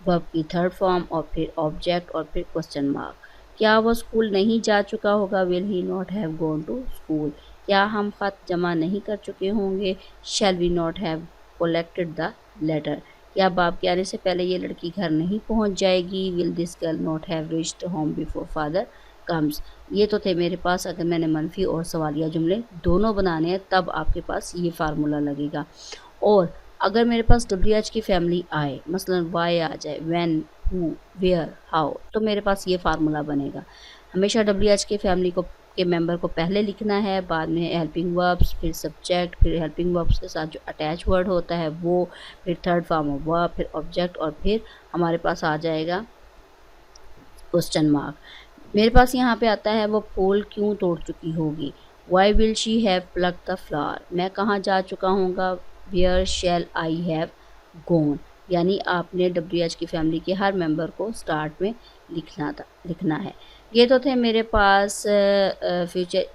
वर्ब की थर्ड फॉर्म और फिर ऑब्जेक्ट और फिर क्वेश्चन मार्क। क्या वो स्कूल नहीं जा चुका होगा, will he not have gone to school. क्या हम ख़त जमा नहीं कर चुके होंगे, shall we not have collected the letter. क्या बाप के आने से पहले ये लड़की घर नहीं पहुंच जाएगी, will this girl not have reached home before father comes. ये तो थे मेरे पास। अगर मैंने मनफी और सवालिया जुमले दोनों बनाने हैं तब आपके पास ये फार्मूला लगेगा। और अगर मेरे पास WH की फैमिली आए, मसलन वाई आ जाए, व्हेन, हु, वेयर, हाउ, तो मेरे पास ये फार्मूला बनेगा। हमेशा WH की फैमिली के मेंबर को पहले लिखना है, बाद में हेल्पिंग वर्ब्स, फिर सब्जेक्ट, फिर हेल्पिंग वर्ब्स के साथ जो अटैच वर्ड होता है वो, फिर थर्ड फॉर्म ऑफ वर्ब, फिर ऑब्जेक्ट और फिर हमारे पास आ जाएगा क्वेश्चन मार्क। मेरे पास यहाँ पे आता है वो फूल क्यों तोड़ चुकी होगी, why will she have plucked the flower. मैं कहाँ जा चुका हूँगा, where shall I have gone. यानी आपने WH की फैमिली के हर मेंबर को स्टार्ट में लिखना है। ये तो थे मेरे पास फ्यूचर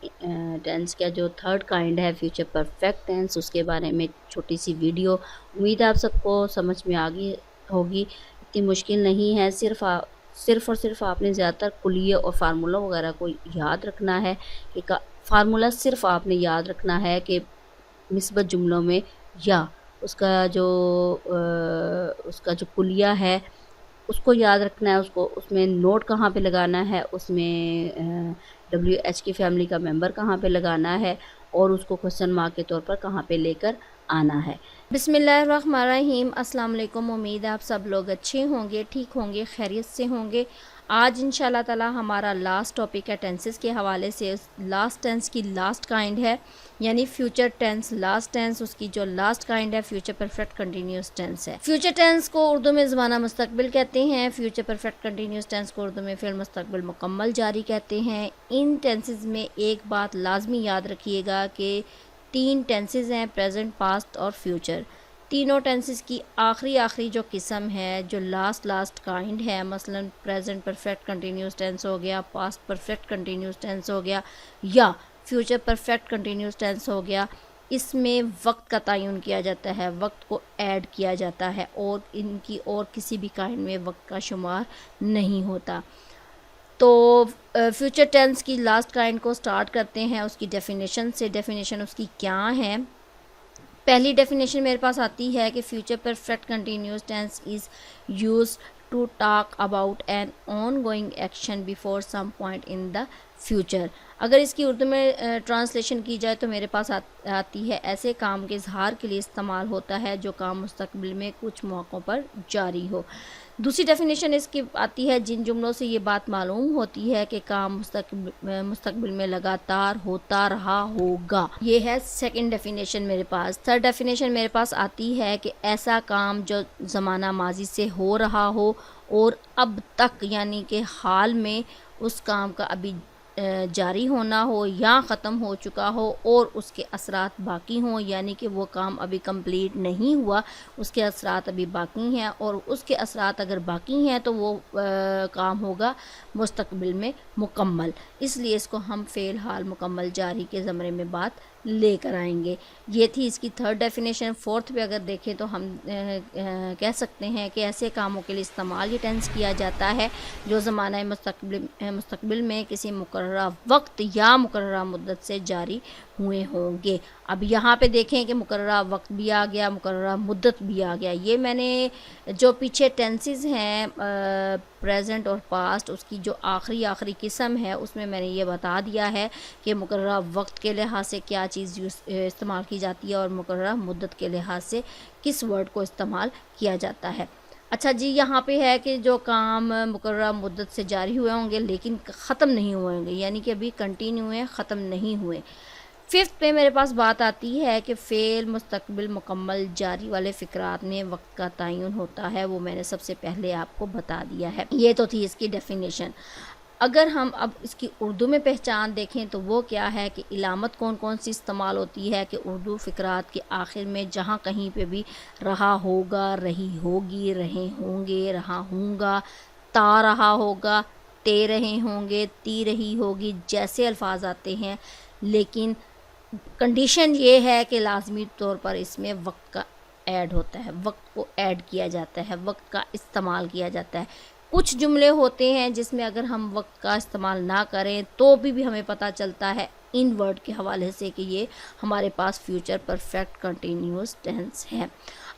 टेंस का जो थर्ड काइंड है फ्यूचर परफेक्ट टेंस, उसके बारे में छोटी सी वीडियो। उम्मीद है आप सबको समझ में आ गई होगी, इतनी मुश्किल नहीं है। सिर्फ और सिर्फ आपने ज़्यादातर कुलिये और फार्मूला वगैरह को याद रखना है कि फार्मूला सिर्फ आपने याद रखना है कि निस्बत जुमलों में या उसका जो कुलिया है उसको याद रखना है, उसको उसमें नोट कहाँ पे लगाना है, उसमें WH की फैमिली का मेंबर कहाँ पे लगाना है और उसको क्वेश्चन मार्क के तौर पर कहाँ पे लेकर आना है। बिस्मिल्लाहिर्रहमानिर्रहीम, अस्सलाम वालेकुम। उम्मीद है आप सब लोग अच्छे होंगे, ठीक होंगे, खैरियत से होंगे। आज इंशाल्लाह ताला हमारा लास्ट टॉपिक है टेंसेस के हवाले से। लास्ट टेंस की लास्ट काइंड है, यानी फ्यूचर टेंस लास्ट टेंस, उसकी जो लास्ट काइंड है फ्यूचर परफेक्ट कंटिन्यूस टेंस है। फ्यूचर टेंस को उर्दू में ज़माना मुस्तकबिल कहते हैं। फ्यूचर परफेक्ट कंटिन्यूस टेंस को उर्दू में फ़िल मुस्तकबिल मुकम्मल जारी कहते हैं। इन टेंसेस में एक बात लाजमी याद रखिएगा कि 3 टेंसेस हैं, प्रेजेंट, पास्ट और फ्यूचर। तीनों टेंसेस की आखिरी जो किस्म है, जो लास्ट काइंड है, मसलन प्रेजेंट परफेक्ट कंटिन्यूस टेंस हो गया, पास्ट परफेक्ट कंटिन्यूस टेंस हो गया या फ्यूचर परफेक्ट कंटिन्यूस टेंस हो गया, इसमें वक्त का तयन किया जाता है, वक्त को ऐड किया जाता है और इनकी और किसी भी काइंड में वक्त का शुमार नहीं होता। तो फ्यूचर टेंस की लास्ट काइंड को स्टार्ट करते हैं उसकी डेफिनेशन से। डेफिनेशन उसकी क्या है? पहली डेफिनेशन मेरे पास आती है कि future perfect continuous tense is use to talk about an on going action before some point in the future. अगर इसकी उर्दू में ट्रांसलेशन की जाए तो मेरे पास आती है ऐसे काम के इजहार के लिए इस्तेमाल होता है जो काम मुस्तकबिल में कुछ मौक़ों पर जारी हो। दूसरी डेफिनेशन इसकी आती है जिन जुमलों से ये बात मालूम होती है कि काम मुस्तकबिल में लगातार होता रहा होगा। ये है सेकंड डेफिनेशन मेरे पास। थर्ड डेफिनेशन मेरे पास आती है कि ऐसा काम जो ज़माना माजी से हो रहा हो और अब तक यानी कि हाल में उस काम का अभी जारी होना हो या ख़त्म हो चुका हो और उसके असरात बाकी हों, यानी कि वो काम अभी कंप्लीट नहीं हुआ, उसके असरात अभी बाकी हैं और उसके असरात अगर बाकी हैं तो वो काम होगा मुस्तकबिल में मुकम्मल। इसलिए इसको हम फ़ेल हाल मुकम्मल जारी के ज़मरे में बात लेकर आएंगे। ये थी इसकी थर्ड डेफिनेशन। फोर्थ पे अगर देखें तो हम कह सकते हैं कि ऐसे कामों के लिए इस्तेमाल ये टेंस किया जाता है जो ज़माना मुस्तकबिल में किसी मुकर्ररा वक्त या मुकर्ररा मुद्दत से जारी हुए होंगे। अब यहाँ पे देखें कि मुकर्ररा वक्त भी आ गया, मुकर्ररा मुद्दत भी आ गया। ये मैंने जो पीछे टेंसेस हैं प्रेजेंट और पास्ट, उसकी जो आखिरी किस्म है उसमें मैंने ये बता दिया है कि मुकर्ररा वक्त के लिहाज से क्या चीज़ इस्तेमाल की जाती है और मुकर्ररा मुद्दत के लिहाज से किस वर्ड को इस्तेमाल किया जाता है। अच्छा जी, यहाँ पे है कि जो काम मुकर्ररा मुद्दत से जारी हुए होंगे लेकिन ख़त्म नहीं हुए होंगे, यानी कि अभी कंटिन्यू हुए, ख़त्म नहीं हुए। फिफ्थ पे मेरे पास बात आती है कि फ़ेल मुस्तकबिल मुकम्मल जारी वाले फ़िक्रात में वक्त का तयन होता है, वो मैंने सबसे पहले आपको बता दिया है। ये तो थी इसकी डेफिनेशन। अगर हम अब इसकी उर्दू में पहचान देखें तो वो क्या है कि इलामत कौन कौन सी इस्तेमाल होती है कि उर्दू फ़िक्रात के आखिर में जहाँ कहीं पे भी रहा होगा, रही होगी, रहे होंगे, रहा हूँगा, ता रहा होगा, ते रहे होंगे, ती रही होगी, जैसे अल्फाज आते हैं, लेकिन कंडीशन ये है कि लाजमी तौर पर इसमें वक्त का ऐड होता है, वक्त को ऐड किया जाता है, वक्त का इस्तेमाल किया जाता है। कुछ जुमले होते हैं जिसमें अगर हम वक्त का इस्तेमाल ना करें तो भी हमें पता चलता है इन वर्ड के हवाले से कि ये हमारे पास फ्यूचर परफेक्ट कंटिन्यूस टेंस है।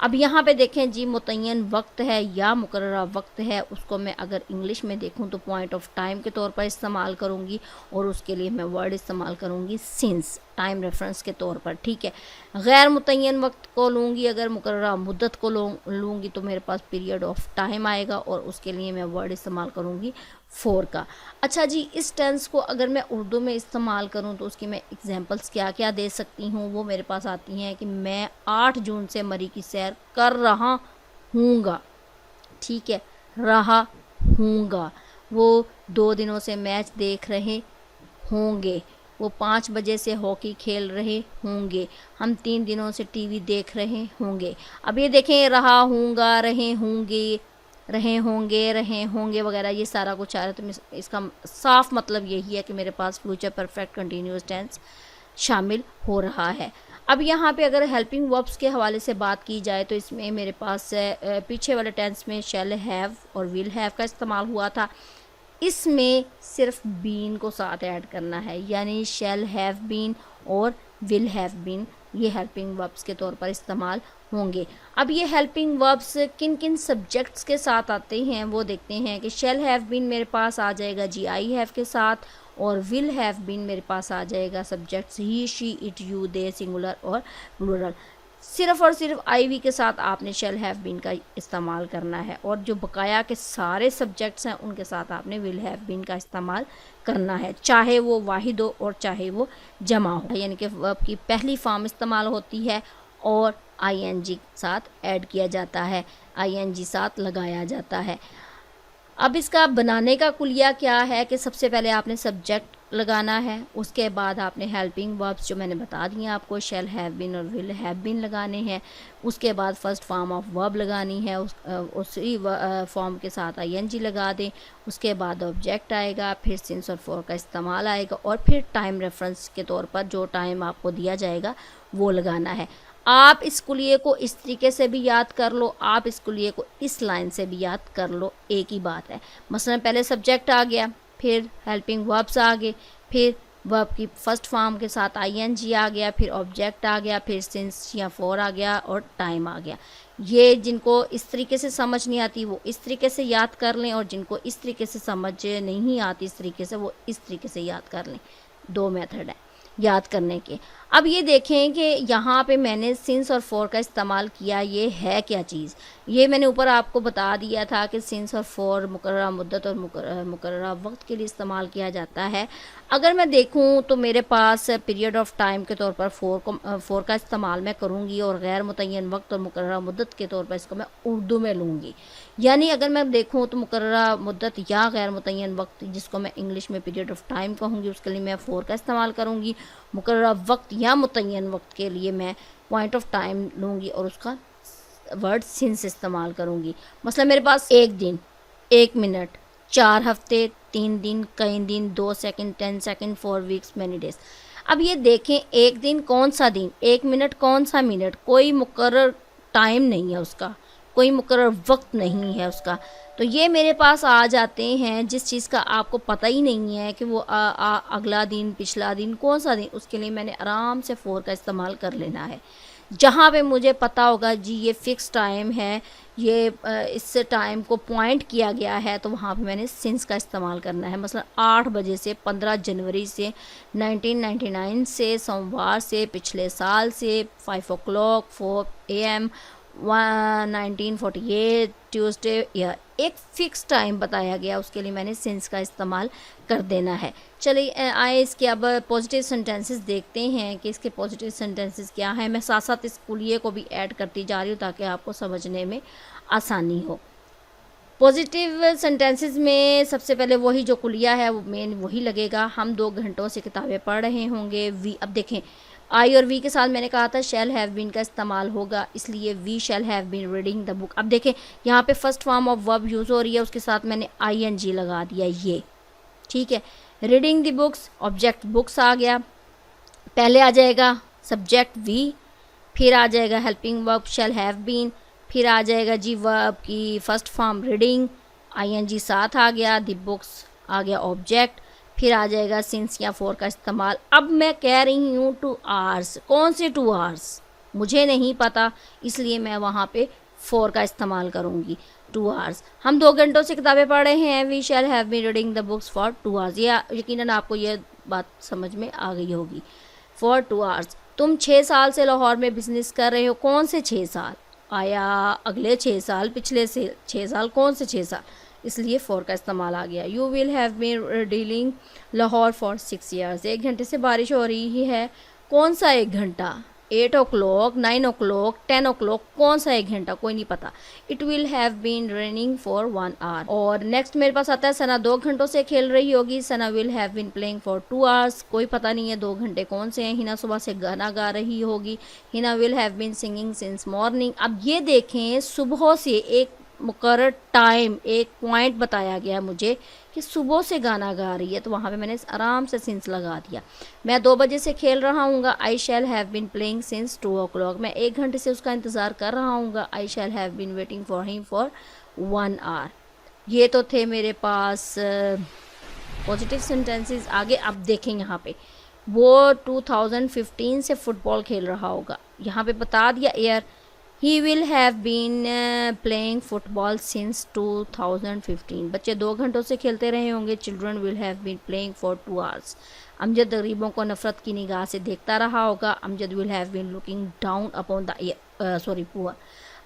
अब यहाँ पे देखें जी, मुतय्यन वक्त है या मुकर्ररा वक्त है, उसको मैं अगर इंग्लिश में देखूँ तो पॉइंट ऑफ टाइम के तौर पर इस्तेमाल करूँगी और उसके लिए मैं वर्ड इस्तेमाल करूँगी सिंस, टाइम रेफरेंस के तौर पर, ठीक है। गैर मुतय्यन वक्त को लूँगी, अगर मुकर्ररा मुद्दत को लूँगी तो मेरे पास पीरियड ऑफ टाइम आएगा और उसके लिए मैं वर्ड इस्तेमाल करूँगी फोर का। अच्छा जी, इस टेंस को अगर मैं उर्दू में इस्तेमाल करूं तो उसकी मैं एग्जांपल्स क्या क्या दे सकती हूं, वो मेरे पास आती हैं कि मैं 8 जून से मरी की सैर कर रहा हूँगा, ठीक है, रहा हूँगा। वो 2 दिनों से मैच देख रहे होंगे, वो 5 बजे से हॉकी खेल रहे होंगे, हम 3 दिनों से टीवी देख रहे होंगे। अब ये देखें, रहा हूँगा, रहे होंगे, रहे होंगे वगैरह, ये सारा कुछ आ रहा है। तो इसका साफ मतलब यही है कि मेरे पास फ्यूचर परफेक्ट कंटिन्यूस टेंस शामिल हो रहा है। अब यहाँ पे अगर हेल्पिंग वर्ब्स के हवाले से बात की जाए तो इसमें मेरे पास पीछे वाले टेंस में शैल हैव और विल हैव का इस्तेमाल हुआ था। इसमें सिर्फ बीन को साथ ऐड करना है, यानी शैल हैव बीन और विल हैव बीन, ये हेल्पिंग वर्ब्स के तौर पर इस्तेमाल होंगे। अब ये हेल्पिंग वर्ब्स किन किन सब्जेक्ट्स के साथ आते हैं वो देखते हैं कि शैल हैव बीन मेरे पास आ जाएगा जी आई हैव के साथ, और विल हैव बीन मेरे पास आ जाएगा subjects he, she, it, you, they, singular और प्लूरल। सिर्फ़ और सिर्फ आईवी के साथ आपने शेल हैव बीन का इस्तेमाल करना है, और जो बकाया के सारे सब्जेक्ट्स हैं उनके साथ आपने विल हैव बीन का इस्तेमाल करना है, चाहे वो वाहिद हो और चाहे वो जमा हो। यानी कि वर्ब की पहली फॉर्म इस्तेमाल होती है और आईएनजी साथ ऐड किया जाता है, आईएनजी साथ लगाया जाता है। अब इसका बनाने का कुलिया क्या है कि सबसे पहले आपने सब्जेक्ट लगाना है, उसके बाद आपने हेल्पिंग वर्ब्स जो मैंने बता दिए आपको, शेल हैव बीन और विल हैव बीन लगाने हैं, उसके बाद फर्स्ट फॉर्म ऑफ वर्ब लगानी है, उसी फॉर्म के साथ आईएनजी लगा दें, उसके बाद ऑब्जेक्ट आएगा, फिर सिंस और फॉर का इस्तेमाल आएगा, और फिर टाइम रेफरेंस के तौर पर जो टाइम आपको दिया जाएगा वो लगाना है। आप इस कुलिये को इस तरीके से भी याद कर लो, आप इस कुलिये को इस लाइन से भी याद कर लो, एक ही बात है। मसलन पहले सब्जेक्ट आ गया, फिर हेल्पिंग वर्ब्स आ गए, फिर वर्ब की फर्स्ट फॉर्म के साथ आईएनजी आ गया, फिर ऑब्जेक्ट आ गया, फिर सिंस या फॉर आ गया और टाइम आ गया। ये जिनको इस तरीके से समझ नहीं आती वो इस तरीके से याद कर लें, और जिनको इस तरीके से समझ नहीं आती इस तरीके से, वो इस तरीके से याद कर लें। दो मेथड है याद करने के। अब ये देखें कि यहाँ पे मैंने सिंस और फॉर का इस्तेमाल किया, ये है क्या चीज़। ये मैंने ऊपर आपको बता दिया था कि सिंस और फॉर मुकर्ररा मुद्दत और मुकर्ररा वक्त के लिए इस्तेमाल किया जाता है। अगर मैं देखूँ तो मेरे पास पीरियड ऑफ टाइम के तौर पर फॉर का इस्तेमाल मैं करूँगी, और गैर मुतय्यन वक्त और मुकर्ररा मुद्दत के तौर पर इसको मैं उर्दू में लूँगी। यानी अगर मैं देखूँ तो मुकर्ररा मुद्दत या गैर मुतय्यन वक्त, जिसको मैं इंग्लिश में पीरियड ऑफ टाइम कहूँगी, उसके लिए मैं फॉर का इस्तेमाल करूँगी। मुकर्ररा वक्त या मुतय्यन वक्त के लिए मैं पॉइंट ऑफ टाइम लूँगी और उसका वर्ड सिंस इस्तेमाल करूँगी। मसला मेरे पास 1 दिन, 1 मिनट, 4 हफ्ते, 3 दिन, कई दिन, 2 second, 10 second, 4 weeks, many days. अब ये देखें, 1 दिन कौन सा दिन, 1 मिनट कौन सा मिनट, कोई मुकर्रर टाइम नहीं है उसका, कोई मुकर्रर वक्त नहीं है उसका। तो ये मेरे पास आ जाते हैं जिस चीज़ का आपको पता ही नहीं है कि वो अगला दिन, पिछला दिन, कौन सा दिन, उसके लिए मैंने आराम से फॉर का इस्तेमाल कर लेना है। जहाँ पे मुझे पता होगा जी ये फ़िक्स टाइम है, ये इस टाइम को पॉइंट किया गया है, तो वहाँ पे मैंने सिंस का इस्तेमाल करना है। मसलन 8 बजे से 15 जनवरी से 1999 से, सोमवार से, पिछले साल से, 5 o'clock 4 AM 1948 ट्यूसडे, या एक फ़िक्स टाइम बताया गया, उसके लिए मैंने सिंस का इस्तेमाल कर देना है। चलिए आए इसके अब पॉजिटिव सेंटेंसेस देखते हैं कि इसके पॉजिटिव सेंटेंसेस क्या हैं। मैं साथ साथ इस कुलिये को भी ऐड करती जा रही हूँ ताकि आपको समझने में आसानी हो। पॉजिटिव सेंटेंसेस में सबसे पहले वही जो कुलिया है वो मेन वही लगेगा। हम 2 घंटों से किताबें पढ़ रहे होंगे। वी, अब देखें आई और वी के साथ मैंने कहा था शैल हैव बीन का इस्तेमाल होगा, इसलिए we shall have been reading the book. अब देखें यहाँ पे first form of verb use हो रही है, उसके साथ मैंने आईएनजी लगा दिया, ये ठीक है। Reading the books, object books आ गया, पहले आ जाएगा सब्जेक्ट वी, फिर आ जाएगा helping verb shall have been, फिर आ जाएगा जी वर्ब की फर्स्ट फॉर्म रीडिंग, आईएनजी साथ आ गया, द बुक्स आ गया ऑब्जेक्ट, फिर आ जाएगा सिंस या फॉर का इस्तेमाल। अब मैं कह रही हूँ 2 hours, कौन से 2 hours मुझे नहीं पता, इसलिए मैं वहाँ पे फॉर का इस्तेमाल करूँगी। 2 hours, हम 2 घंटों से किताबें पढ़ रहे हैं। We shall have been reading the books for 2 hours, ये यकीनन आपको ये बात समझ में आ गई होगी। फॉर 2 hours, तुम 6 साल से लाहौर में बिजनेस कर रहे हो, कौन से 6 साल, आया अगले 6 साल, पिछले से 6 साल, कौन से 6 साल, इसलिए फॉर का इस्तेमाल आ गया। You will have been dealing Lahore for 6 years, 1 घंटे से बारिश हो रही है, कौन सा 1 घंटा, 8 o'clock, 9 o'clock, 10 o'clock, कौन सा 1 घंटा, कोई नहीं पता। It will have been raining for 1 hour। और नेक्स्ट मेरे पास आता है सना 2 घंटों से खेल रही होगी, Sana will have been playing for 2 hours, कोई पता नहीं है 2 घंटे कौन से हैं। हिना सुबह से गाना गा रही होगी, Hina will have been singing since morning. अब ये देखें सुबह से एक मुकर्रर टाइम, एक पॉइंट बताया गया मुझे कि सुबह से गाना गा रही है, तो वहाँ पे मैंने आराम से सिंस लगा दिया। मैं 2 बजे से खेल रहा हूँगा, I shall have been playing since 2 o'clock, मैं 1 घंटे से उसका इंतज़ार कर रहा हूँगा, I shall have been waiting for him for 1 hour। ये तो थे मेरे पास पॉजिटिव सेंटेंसेस। आगे अब देखें यहाँ पे वो 2015 से फुटबॉल खेल रहा होगा, यहाँ पे बता दिया year, he will have been playing football since 2015। बच्चे 2 घंटों से खेलते रहे होंगे। Children will have been playing for 2 hours. Amjad गरीबों को नफ़रत की निगाह से देखता रहा होगा। Amjad will have been looking down upon the poor.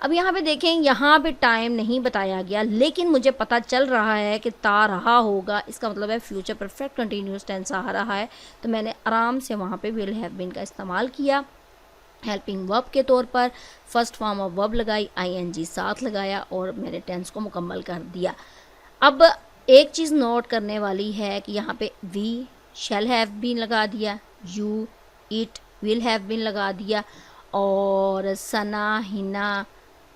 अब यहाँ पे देखें, यहाँ पे टाइम नहीं बताया गया, लेकिन मुझे पता चल रहा है कि ता रहा होगा, इसका मतलब है फ्यूचर परफेक्ट कंटिन्यूस टेंस आ रहा है। तो मैंने आराम से वहाँ पे विल हैव बीन का इस्तेमाल किया हेल्पिंग वर्ब के तौर पर। फर्स्ट फॉर्म ऑफ वर्ब लगाई, आईएनजी साथ लगाया और मैंने टेंस को मुकम्मल कर दिया। अब एक चीज़ नोट करने वाली है कि यहाँ पे वी शैल हैव बीन लगा दिया, you it will have been लगा दिया, और Sana Hina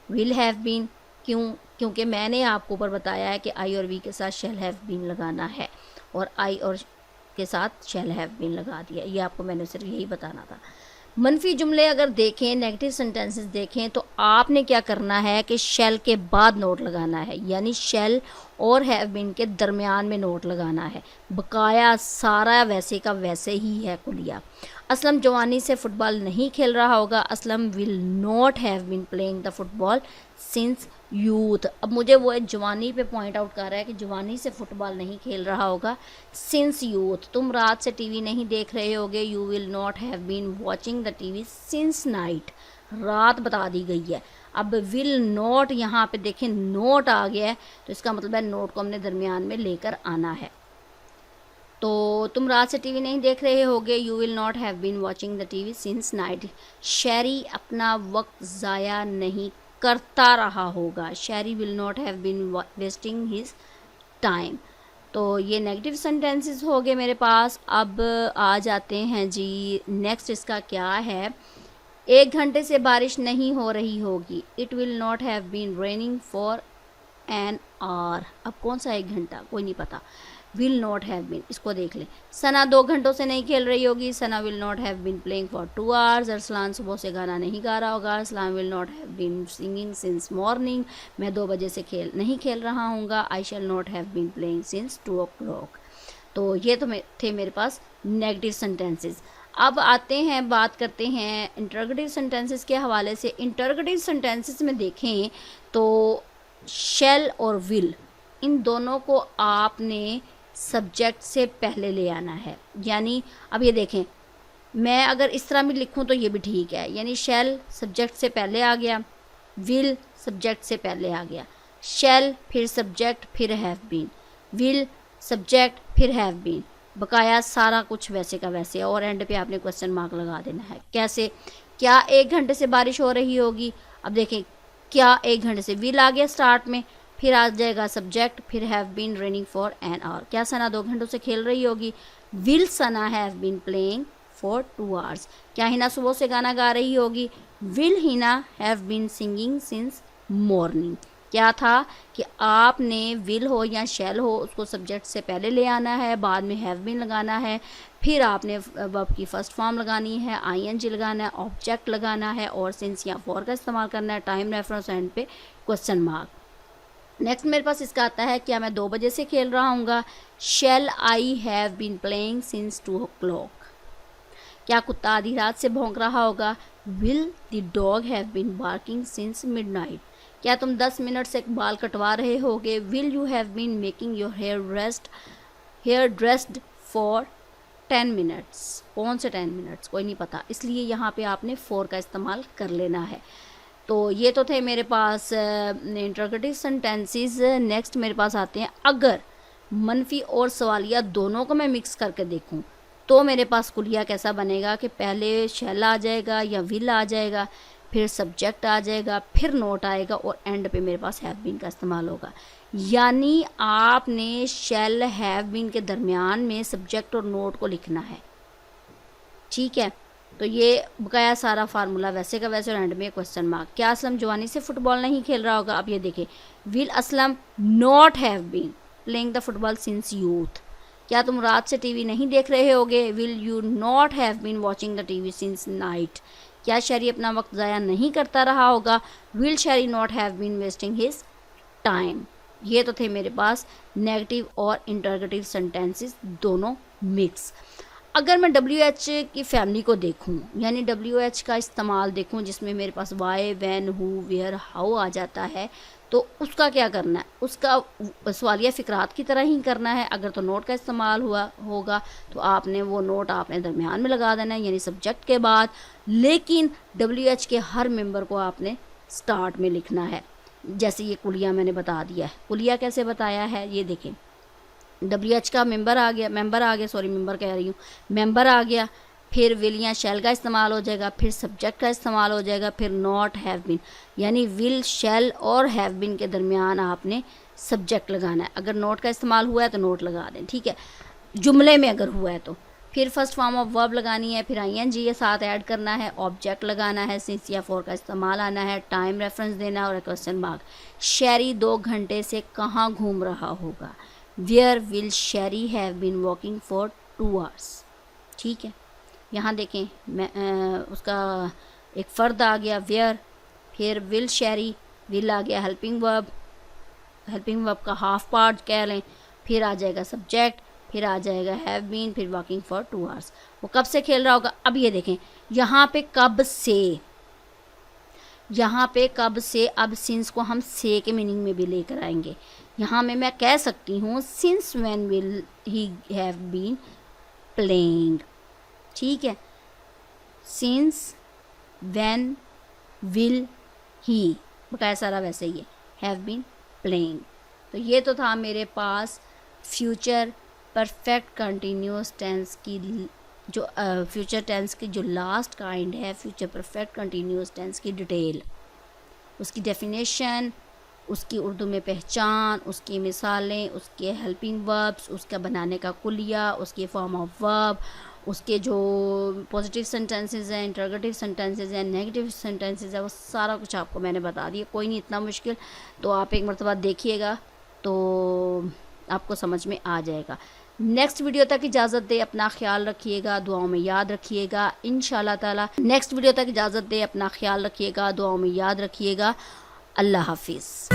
will have been. क्योंकि मैंने आपको ऊपर बताया है कि आई और वी के साथ शैल हैव बीन लगाना है, और आई और के साथ शैल हैव बीन लगा दिया। ये आपको मैंने सिर्फ यही बताना था। मनफी जुमले अगर देखें, नेगेटिव सेंटेंसेस देखें, तो आपने क्या करना है कि शैल के बाद नोट लगाना है, यानी शैल और हैव बीन के दरमियान में नोट लगाना है। बकाया सारा वैसे का वैसे ही है कुलिया। असलम जवानी से फ़ुटबॉल नहीं खेल रहा होगा। Aslam will not have been playing the football since youth. अब मुझे वो जवानी पे पॉइंट आउट कर रहा है कि जवानी से फ़ुटबॉल नहीं खेल रहा होगा सिंस यूथ। तुम रात से टीवी नहीं देख रहे होगे। You will not have been watching the TV since night. रात बता दी गई है। अब विल नॉट यहाँ पे देखें नोट आ गया है, तो इसका मतलब है नोट को हमने दरमियान में लेकर आना है। तो तुम रात से टीवी नहीं देख रहे होगे। You will not have been watching the TV since night. Shehri अपना वक्त ज़ाया नहीं करता रहा होगा। Shehri will not have been wasting his time. तो ये नेगेटिव सेंटेंसेस हो गए मेरे पास। अब आ जाते हैं जी नेक्स्ट, इसका क्या है। 1 घंटे से बारिश नहीं हो रही होगी। It will not have been raining for an hour. अब कौन सा 1 घंटा, कोई नहीं पता। विल नॉट हैव बीन, इसको देख लें। सना 2 घंटों से नहीं खेल रही होगी। Sana will not have been playing for 2 hours. Arsalan सुबह से गाना नहीं गा रहा होगा। Arsalan will not have been singing since morning. मैं 2 बजे से नहीं खेल रहा हूँगा। I shall not have been playing since 2 o'clock। तो ये तो थे मेरे पास नेगेटिव सेंटेंसेस। अब आते हैं, बात करते हैं इंटरोगेटिव सेंटेंसेस के हवाले से। इंटरोगेटिव सेंटेंसेस में देखें तो शैल और विल, इन दोनों को आपने सब्जेक्ट से पहले ले आना है। यानी अब ये देखें, मैं अगर इस तरह भी लिखूं तो ये भी ठीक है। यानी शैल सब्जेक्ट से पहले आ गया, विल सब्जेक्ट से पहले आ गया। शैल फिर सब्जेक्ट फिर हैव बीन, विल सब्जेक्ट फिर हैव बीन। बकाया सारा कुछ वैसे का वैसे, और एंड पे आपने क्वेश्चन मार्क लगा देना है। कैसे? क्या 1 घंटे से बारिश हो रही होगी? अब देखें, क्या 1 घंटे से, विल आ गया स्टार्ट में, फिर आ जाएगा सब्जेक्ट, फिर have been raining for an hour. क्या सना 2 घंटों से खेल रही होगी? Will Sana have been playing for 2 hours. क्या हिना सुबह से गाना गा रही होगी? Will Hina have been singing since morning. क्या था कि आपने विल हो या शैल हो, उसको सब्जेक्ट से पहले ले आना है, बाद में हैव बीन लगाना है, फिर आपने वर्ब की फर्स्ट फॉर्म लगानी है, आईएनजी लगाना है, ऑब्जेक्ट लगाना है, और सिंस या फॉर का इस्तेमाल करना है, टाइम रेफरेंस एंड पे क्वेश्चन मार्क। नेक्स्ट मेरे पास इसका आता है, क्या मैं 2 बजे से खेल रहा हूँगा? Shall I have been playing since 2 o'clock। क्या कुत्ता आधी रात से भौंक रहा होगा? Will the dog have been barking since midnight. क्या तुम 10 मिनट से बाल कटवा रहे होगे? Will you have been making your hair dressed for 10 minutes. कौन से 10 मिनट्स, कोई नहीं पता, इसलिए यहाँ पे आपने फॉर का इस्तेमाल कर लेना है। तो ये तो थे मेरे पास इंटरोगेटिव सेंटेंसेस। नेक्स्ट मेरे पास आते हैं, अगर मनफी और सवालिया दोनों को मैं मिक्स करके देखूं तो मेरे पास कुलिया कैसा बनेगा कि पहले शैल आ जाएगा या विल आ जाएगा, फिर सब्जेक्ट आ जाएगा, फिर नोट आएगा, और एंड पे मेरे पास हैव बीन का इस्तेमाल होगा। यानी आपने शैल हैव बीन के दरमियान में सब्जेक्ट और नोट को लिखना है। ठीक है, तो ये बकाया सारा फार्मूला वैसे का वैसे, और एंड में क्वेश्चन मार्क। क्या असलम जवानी से फुटबॉल नहीं खेल रहा होगा? अब ये देखें, will Aslam not have been playing the football since youth. क्या तुम रात से टीवी नहीं देख रहे होगे? Will you not have been watching the TV since night. क्या शहरी अपना वक्त ज़ाया नहीं करता रहा होगा? Will Shehri not have been wasting his time. ये तो थे मेरे पास नेगेटिव और इंटरोगेटिव सेंटेंसेस दोनों मिक्स। अगर मैं WH की फैमिली को देखूं, यानी WH का इस्तेमाल देखूं जिसमें मेरे पास why, when, who, where, how आ जाता है, तो उसका क्या करना है, उसका सवालिया फ़िक्रात की तरह ही करना है। अगर तो नोट का इस्तेमाल हुआ होगा तो आपने वो नोट आपने दरमियान में लगा देना है, यानी सब्जेक्ट के बाद। लेकिन WH के हर मेंबर को आपने स्टार्ट में लिखना है। जैसे ये कुलिया मैंने बता दिया है। कुलिया कैसे बताया है ये देखें, WH का मेंबर आ गया, मेंबर आ गया, फिर विल या शैल का इस्तेमाल हो जाएगा, फिर सब्जेक्ट का इस्तेमाल हो जाएगा, फिर नॉट, हैव बीन, यानी विल, शैल और हैव बीन के दरमियान आपने सब्जेक्ट लगाना है। अगर नोट का इस्तेमाल हुआ है तो नोट लगा दें, ठीक है। जुमले में अगर हुआ है तो फिर फर्स्ट फॉर्म ऑफ वर्ब लगानी है, फिर ING ये साथ ऐड करना है, ऑब्जेक्ट लगाना है, सिंस या फॉर का इस्तेमाल आना है, टाइम रेफरेंस देना और क्वेश्चन मार्क। शैरी 2 घंटे से कहाँ घूम रहा होगा, where will Sheri have been walking for 2 hours, ठीक है। यहाँ देखें उसका एक फ़र्द आ गया वेयर, फिर विल शैरी, विल आ गया हेल्पिंग वर्ब का हाफ पार्ट कह लें, फिर आ जाएगा सब्जेक्ट, फिर आ जाएगा हैव बीन, फिर वॉकिंग फॉर 2 hours। वो कब से खेल रहा होगा, अब ये देखें यहाँ पे कब से, अब सिंस को हम से के मीनिंग में भी लेकर आएंगे। यहाँ में मैं कह सकती हूँ since when will he have been playing, ठीक है। सिंस व्हेन विल ही बकाया सारा वैसे ही है, हैव बीन प्लेइंग। तो ये तो था मेरे पास फ्यूचर परफेक्ट कंटिन्यूस टेंस की जो फ्यूचर टेंस की जो लास्ट काइंड है, फ्यूचर परफेक्ट कंटिन्यूस टेंस की डिटेल, उसकी डेफिनेशन, उसकी उर्दू में पहचान, उसकी मिसालें, उसके हेल्पिंग वर्ब्स, उसका बनाने का कुलिया, उसके फॉर्म ऑफ वर्ब, उसके जो पॉजिटिव सेंटेंसेस हैं, इंटरोगेटिव सेंटेंसेस हैं, नेगेटिव सेंटेंसेस हैं, वो सारा कुछ आपको मैंने बता दिया। कोई नहीं इतना मुश्किल, तो आप एक मरतबा देखिएगा तो आपको समझ में आ जाएगा। नेक्स्ट वीडियो तक इजाज़त दे, अपना ख्याल रखिएगा, दुआओं में याद रखिएगा इंशाल्लाह ताला। नेक्स्ट वीडियो तक इजाज़त दे, अपना ख्याल रखिएगा, दुआओं में याद रखिएगा। अल्लाह हाफिज़।